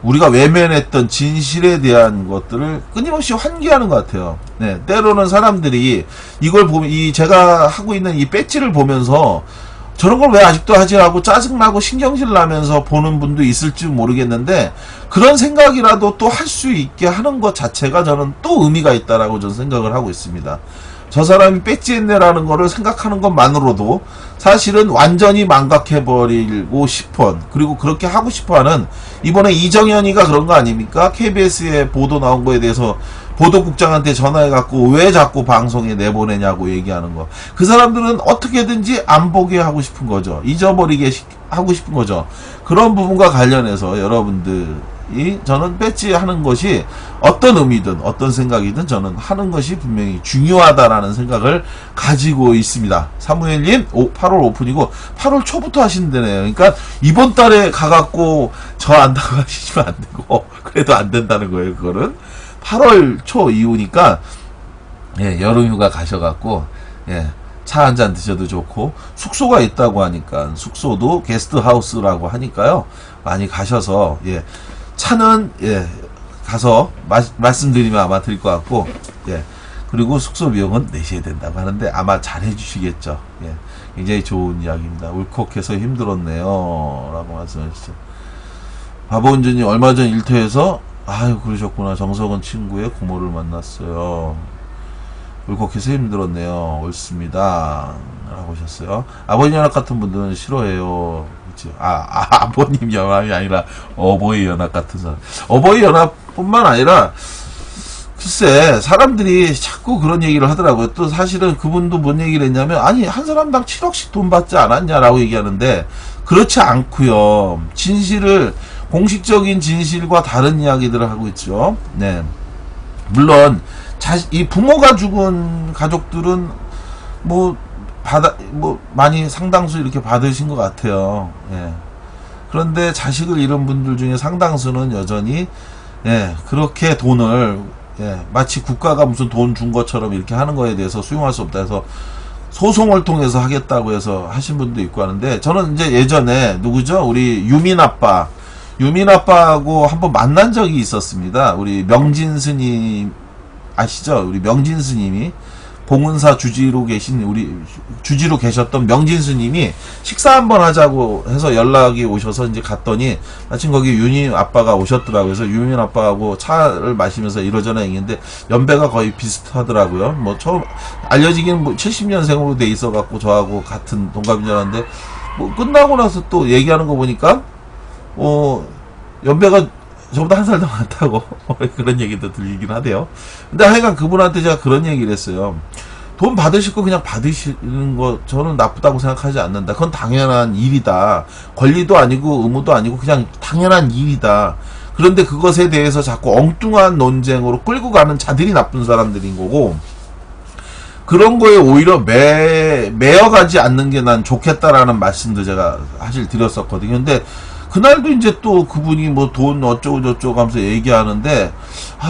우리가 외면했던 진실에 대한 것들을 끊임없이 환기하는 것 같아요. 네, 때로는 사람들이 이걸 보면 제가 하고 있는 이 배지를 보면서 저런 걸 왜 아직도 하지 하고 짜증나고 신경질 나면서 보는 분도 있을지 모르겠는데 그런 생각이라도 또 할 수 있게 하는 것 자체가 저는 또 의미가 있다라고 저는 생각을 하고 있습니다. 저 사람이 배지했네라는 거를 생각하는 것만으로도 사실은 완전히 망각해버리고 싶어. 그리고 그렇게 하고 싶어하는 이번에 이정현이가 그런 거 아닙니까? KBS에 보도 나온 거에 대해서 보도국장한테 전화해갖고 왜 자꾸 방송에 내보내냐고 얘기하는 거. 그 사람들은 어떻게든지 안 보게 하고 싶은 거죠. 잊어버리게 하고 싶은 거죠. 그런 부분과 관련해서 여러분들이 저는 배지하는 것이 어떤 의미든 어떤 생각이든 저는 하는 것이 분명히 중요하다라는 생각을 가지고 있습니다. 사무엘님 8월 오픈이고 8월 초부터 하신다네요. 그러니까 이번 달에 가갖고 저 안다고 하시면 안 되고 그래도 안 된다는 거예요. 그거는 8월 초 이후니까 예, 여름휴가 가셔갖고 예, 차 한잔 드셔도 좋고 숙소가 있다고 하니까 숙소도 게스트하우스라고 하니까요. 많이 가셔서 예, 차는 예, 가서 말씀드리면 아마 될 것 같고 예, 그리고 숙소 비용은 내셔야 된다고 하는데 아마 잘 해주시겠죠. 예, 굉장히 좋은 이야기입니다. 울컥해서 힘들었네요 라고 말씀하셨죠. 바보운전이 얼마 전 일터에서 아유 그러셨구나. 정석은 친구의 고모를 만났어요. 울컥해서 힘들었네요. 옳습니다 라고 하셨어요. 아버님 연합 같은 분들은 싫어해요. 그치? 아버님 연합이 아니라 어버이 연합 같은 사람. 어버이 연합 뿐만 아니라 글쎄 사람들이 자꾸 그런 얘기를 하더라고요. 또 사실은 그분도 뭔 얘기를 했냐면 아니 한 사람당 7억씩 돈 받지 않았냐라고 얘기하는데 그렇지 않고요. 진실을 공식적인 진실과 다른 이야기들을 하고 있죠. 네. 물론 이 부모가 죽은 가족들은 뭐 많이 상당수 이렇게 받으신 것 같아요. 예. 그런데 자식을 잃은 분들 중에 상당수는 여전히 예, 그렇게 돈을 예, 마치 국가가 무슨 돈 준 것처럼 이렇게 하는 거에 대해서 수용할 수 없다 해서 소송을 통해서 하겠다고 해서 하신 분도 있고 하는데 저는 이제 예전에 누구죠? 우리 유민 아빠하고 한번 만난 적이 있었습니다. 우리 명진 스님 아시죠? 우리 명진 스님이 봉은사 주지로 계셨던 명진 스님이 식사 한번 하자고 해서 연락이 오셔서 이제 갔더니 마침 거기 윤희 아빠가 오셨더라고요. 그래서 윤희 아빠하고 차를 마시면서 이러저러 얘기했는데 연배가 거의 비슷하더라고요. 뭐 처음 알려지기는 뭐 70년생으로 돼 있어 갖고 저하고 같은 동갑인 줄 알았는데 뭐 끝나고 나서 또 얘기하는 거 보니까 연배가 저보다 한 살 더 많다고 그런 얘기도 들리긴 하대요. 근데 하여간 그분한테 제가 그런 얘기를 했어요. 돈 받으실 거 그냥 받으시는 거 저는 나쁘다고 생각하지 않는다. 그건 당연한 일이다. 권리도 아니고 의무도 아니고 그냥 당연한 일이다. 그런데 그것에 대해서 자꾸 엉뚱한 논쟁으로 끌고 가는 자들이 나쁜 사람들인 거고, 그런 거에 오히려 매여가지 않는 게 난 좋겠다라는 말씀도 제가 사실 드렸었거든요. 근데 그날도 이제 또 그분이 뭐 돈 어쩌고 저쩌고 하면서 얘기하는데,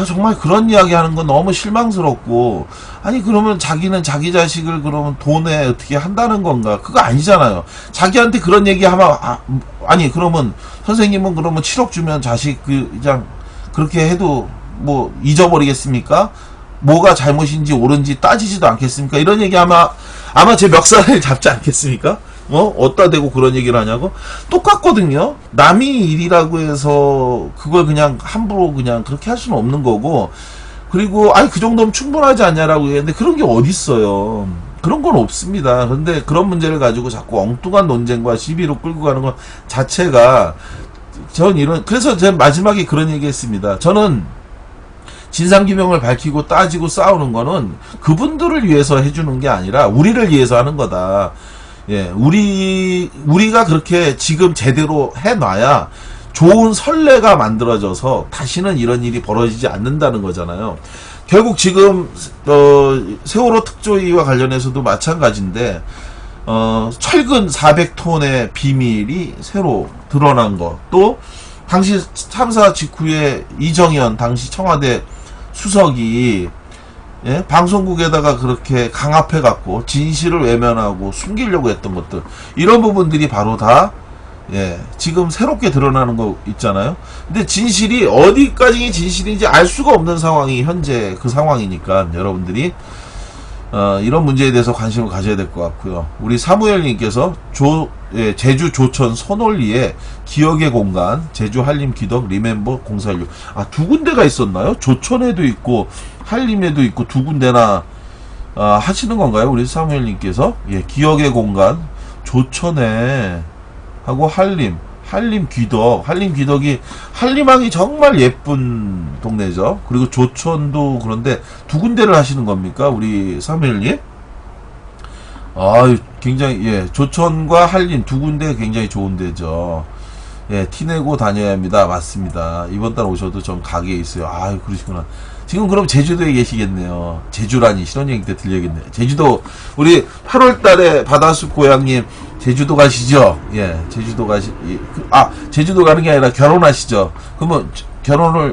정말 그런 이야기 하는 건 너무 실망스럽고, 아니, 그러면 자기는 자기 자식을 그러면 돈에 어떻게 한다는 건가? 그거 아니잖아요. 자기한테 그런 얘기 하면, 아니, 그러면 선생님은 그러면 7억 주면 자식 그냥 그렇게 해도 뭐 잊어버리겠습니까? 뭐가 잘못인지 옳은지 따지지도 않겠습니까? 이런 얘기 아마 제 멱살을 잡지 않겠습니까? 어디다 대고 그런 얘기를 하냐고? 똑같거든요. 남이 일이라고 해서 그걸 그냥 함부로 그냥 그렇게 할 수는 없는 거고, 그리고 그 정도면 충분하지 않냐라고 얘기했는데 그런 게 어딨어요. 그런 건 없습니다. 그런데 그런 문제를 가지고 자꾸 엉뚱한 논쟁과 시비로 끌고 가는 것 자체가 그래서 제가 마지막에 그런 얘기 했습니다. 저는 진상규명을 밝히고 따지고 싸우는 거는 그분들을 위해서 해주는 게 아니라 우리를 위해서 하는 거다. 예, 우리가 그렇게 지금 제대로 해놔야 좋은 선례가 만들어져서 다시는 이런 일이 벌어지지 않는다는 거잖아요. 결국 지금, 세월호 특조위와 관련해서도 마찬가지인데, 철근 400톤의 비밀이 새로 드러난 거, 또, 당시 참사 직후에 이정현 당시 청와대 수석이 방송국에다가 그렇게 강압해갖고 진실을 외면하고 숨기려고 했던 것들, 이런 부분들이 바로 다 지금 새롭게 드러나는 거 있잖아요. 근데 진실이 어디까지 진실인지 알 수가 없는 상황이 현재 그 상황이니까 여러분들이 이런 문제에 대해서 관심을 가져야 될 것 같고요. 우리 사무엘님께서 제주 조천 선올리에 기억의 공간, 제주 한림 기덕 리멤버 046. 두 군데가 있었나요? 조천에도 있고 한림에도 있고 두 군데나 하시는 건가요? 우리 사무엘님께서 기억의 공간 조천에 하고 한림 귀덕이 한림항이 정말 예쁜 동네죠. 그리고 조천도 그런데 두 군데를 하시는 겁니까? 우리 사무엘님? 굉장히 조천과 한림 두 군데 굉장히 좋은 데죠. 티내고 다녀야 합니다. 맞습니다. 이번 달 오셔도 좀 가게에 있어요. 그러시구나. 지금 그럼 제주도에 계시겠네요. 제주라니 신혼여행 때 들려야겠네요. 제주도 우리 8월 달에 바다숲 고양님 제주도 가시죠? 제주도 제주도 가는 게 아니라 결혼하시죠? 그러면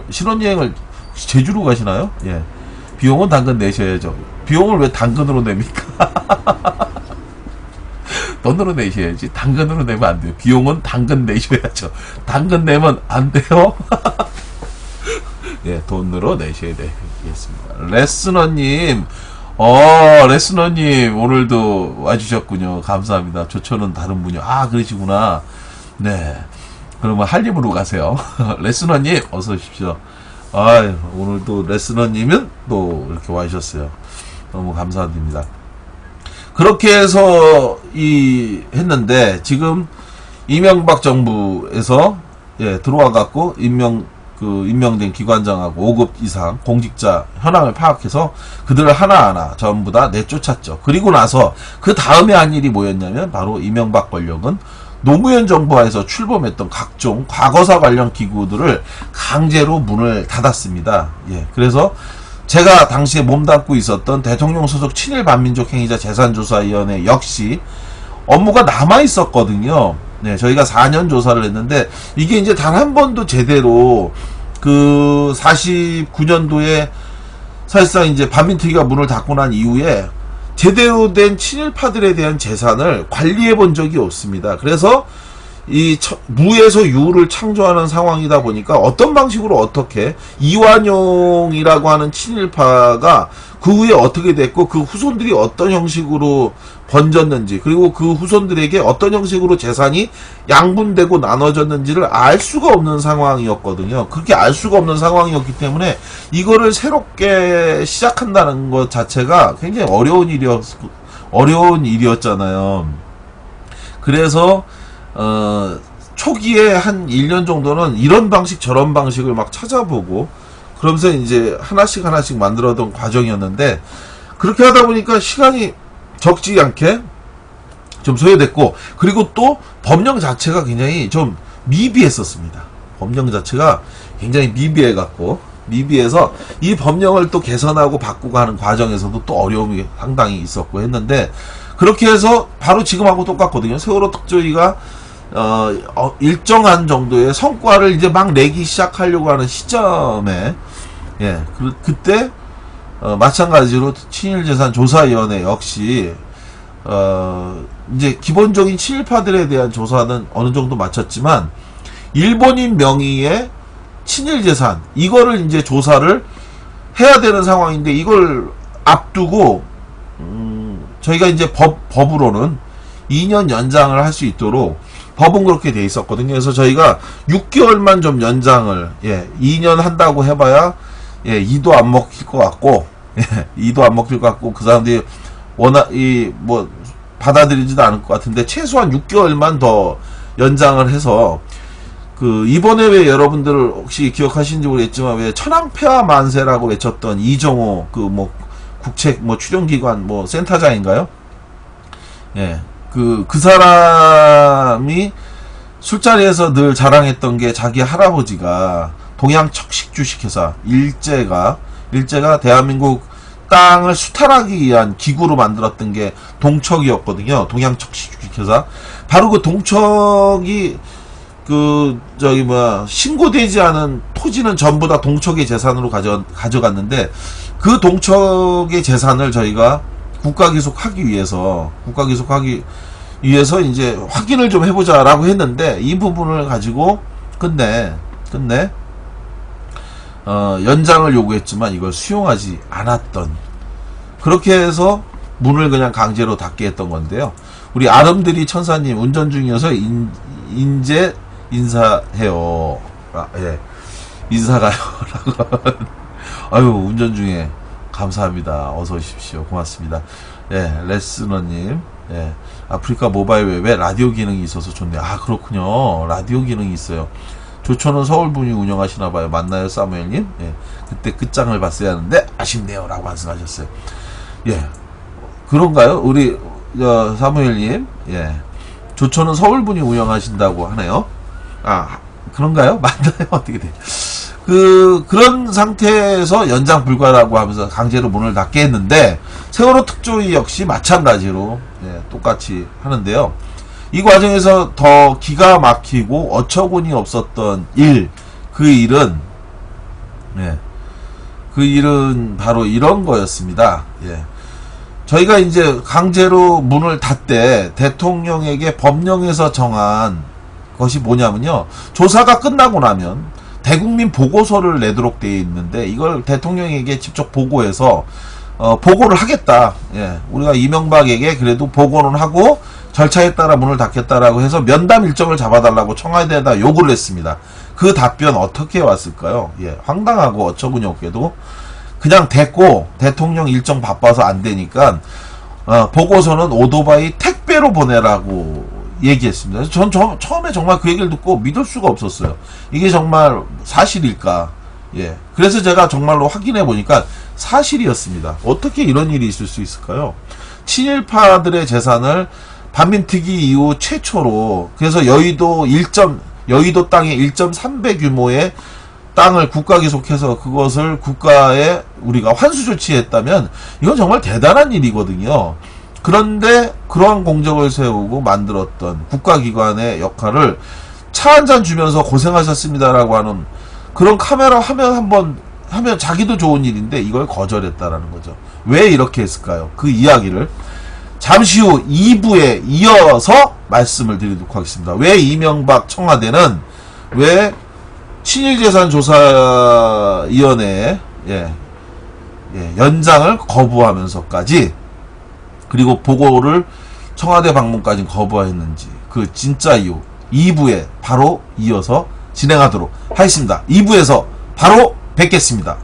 신혼여행을 제주로 가시나요? 비용은 당근 내셔야죠. 비용을 왜 당근으로 냅니까? 돈으로 내셔야지. 당근으로 내면 안 돼요. 비용은 당근 내셔야죠. 당근 내면 안 돼요. 돈으로 내셔야 되겠습니다. 레스너님, 레스너님, 오늘도 와주셨군요. 감사합니다. 조천은 다른 분이요. 그러시구나. 네. 그러면 한림으로 가세요. 레스너님, 어서 오십시오. 오늘도 레스너님은 또 이렇게 와주셨어요. 너무 감사드립니다. 그렇게 해서 했는데, 지금 이명박 정부에서, 들어와갖고, 임명된 기관장하고 5급 이상 공직자 현황을 파악해서 그들을 하나하나 전부 다 내쫓았죠. 그리고 나서 그 다음에 한 일이 뭐였냐면 바로 이명박 권력은 노무현 정부하에서 출범했던 각종 과거사 관련 기구들을 강제로 문을 닫았습니다. 그래서 제가 당시에 몸담고 있었던 대통령 소속 친일 반민족 행위자 재산조사위원회 역시 업무가 남아 있었거든요. 저희가 4년 조사를 했는데 이게 이제 단 한 번도 제대로 49년도에 사실상 이제 반민특위가 문을 닫고 난 이후에 제대로 된 친일파들에 대한 재산을 관리해 본 적이 없습니다. 그래서 무에서 유를 창조하는 상황이다 보니까 어떤 방식으로 어떻게 이완용이라고 하는 친일파가 그 후에 어떻게 됐고 그 후손들이 어떤 형식으로 번졌는지 그리고 그 후손들에게 어떤 형식으로 재산이 양분되고 나눠졌는지를 알 수가 없는 상황이었거든요. 그렇게 알 수가 없는 상황이었기 때문에 이거를 새롭게 시작한다는 것 자체가 굉장히 어려운 일이었잖아요. 그래서 초기에 한 1년 정도는 이런 방식 저런 방식을 막 찾아보고 그러면서 이제 하나씩 만들어던 과정이었는데 그렇게 하다 보니까 시간이 적지 않게 좀 소요됐고 그리고 또 법령 자체가 굉장히 좀 미비했었습니다. 법령 자체가 굉장히 미비해서 이 법령을 또 개선하고 바꾸고 하는 과정에서도 또 어려움이 상당히 있었고 했는데 그렇게 해서 바로 지금하고 똑같거든요. 세월호 특조위가 일정한 정도의 성과를 이제 막 내기 시작하려고 하는 시점에 그때 마찬가지로 친일재산조사위원회 역시 이제 기본적인 친일파들에 대한 조사는 어느 정도 마쳤지만 일본인 명의의 친일재산 이거를 이제 조사를 해야 되는 상황인데 이걸 앞두고 저희가 이제 법으로는 2년 연장을 할 수 있도록 법은 그렇게 돼 있었거든요. 그래서 저희가 6개월만 좀 연장을 2년 한다고 해봐야 2도 안 먹힐 것 같고 2도 안 먹힐 것 같고 그 사람들이 워낙 받아들이지도 않을 것 같은데 최소한 6개월만 더 연장을 해서 이번에 왜 여러분들 혹시 기억하시는지 모르겠지만 왜 천황폐하 만세라고 외쳤던 이정호 국책 출연기관 센터장인가요? 그 사람이 술자리에서 늘 자랑했던 게 자기 할아버지가 동양척식주식회사 일제가 대한민국 땅을 수탈하기 위한 기구로 만들었던 게 동척이었거든요. 동양척식주식회사. 바로 그 동척이 신고되지 않은 토지는 전부 다 동척의 재산으로 가져갔는데 그 동척의 재산을 저희가 국가기속하기 위해서 이제 확인을 좀 해보자라고 했는데 이 부분을 가지고 끝내 연장을 요구했지만 이걸 수용하지 않았던 그렇게 해서 문을 그냥 강제로 닫게 했던 건데요. 우리 아름드리 천사님 운전 중이어서 인제 인사해요. 인사가요. 아유 운전 중에 감사합니다. 어서 오십시오. 고맙습니다. 레스너님. 아프리카 모바일 웹에 라디오 기능이 있어서 좋네요. 아 그렇군요. 라디오 기능이 있어요. 조천은 서울분이 운영하시나봐요. 맞나요 사무엘님? 그때 끝장을 봤어야 하는데 아쉽네요 라고 말씀하셨어요. 그런가요? 우리 사무엘님. 조천은 서울분이 운영하신다고 하네요. 아 그런가요? 맞나요? 어떻게 돼요? 그런 상태에서 연장 불가라고 하면서 강제로 문을 닫게 했는데 세월호 특조위 역시 마찬가지로 똑같이 하는데요. 이 과정에서 더 기가 막히고 어처구니 없었던 그 일은 바로 이런 거였습니다. 저희가 이제 강제로 문을 닫되 대통령에게 법령에서 정한 것이 뭐냐면요. 조사가 끝나고 나면 대국민 보고서를 내도록 되어 있는데 이걸 대통령에게 직접 보고해서 보고를 하겠다. 우리가 이명박에게 그래도 보고는 하고 절차에 따라 문을 닫겠다라고 해서 면담 일정을 잡아달라고 청와대에다 요구를 했습니다. 그 답변 어떻게 왔을까요? 황당하고 어처구니 없게도 그냥 됐고 대통령 일정 바빠서 안 되니까 보고서는 오토바이 택배로 보내라고 얘기했습니다. 전 처음에 정말 그 얘기를 듣고 믿을 수가 없었어요. 이게 정말 사실일까? 그래서 제가 정말로 확인해 보니까 사실이었습니다. 어떻게 이런 일이 있을 수 있을까요? 친일파들의 재산을 반민특위 이후 최초로 그래서 여의도 땅에 1.3배 규모의 땅을 국가기속해서 그것을 국가에 우리가 환수 조치했다면 이건 정말 대단한 일이거든요. 그런데 그러한 공적을 세우고 만들었던 국가기관의 역할을 차 한잔 주면서 고생하셨습니다라고 하는 그런 카메라 화면 하면 자기도 좋은 일인데 이걸 거절했다라는 거죠. 왜 이렇게 했을까요? 그 이야기를 잠시 후 2부에 이어서 말씀을 드리도록 하겠습니다. 왜 이명박 청와대는 왜 친일재산조사위원회 연장을 거부하면서까지 그리고 보고를 청와대 방문까지 거부했는지 그 진짜 이유 2부에 바로 이어서 진행하도록 하겠습니다. 2부에서 바로 뵙겠습니다.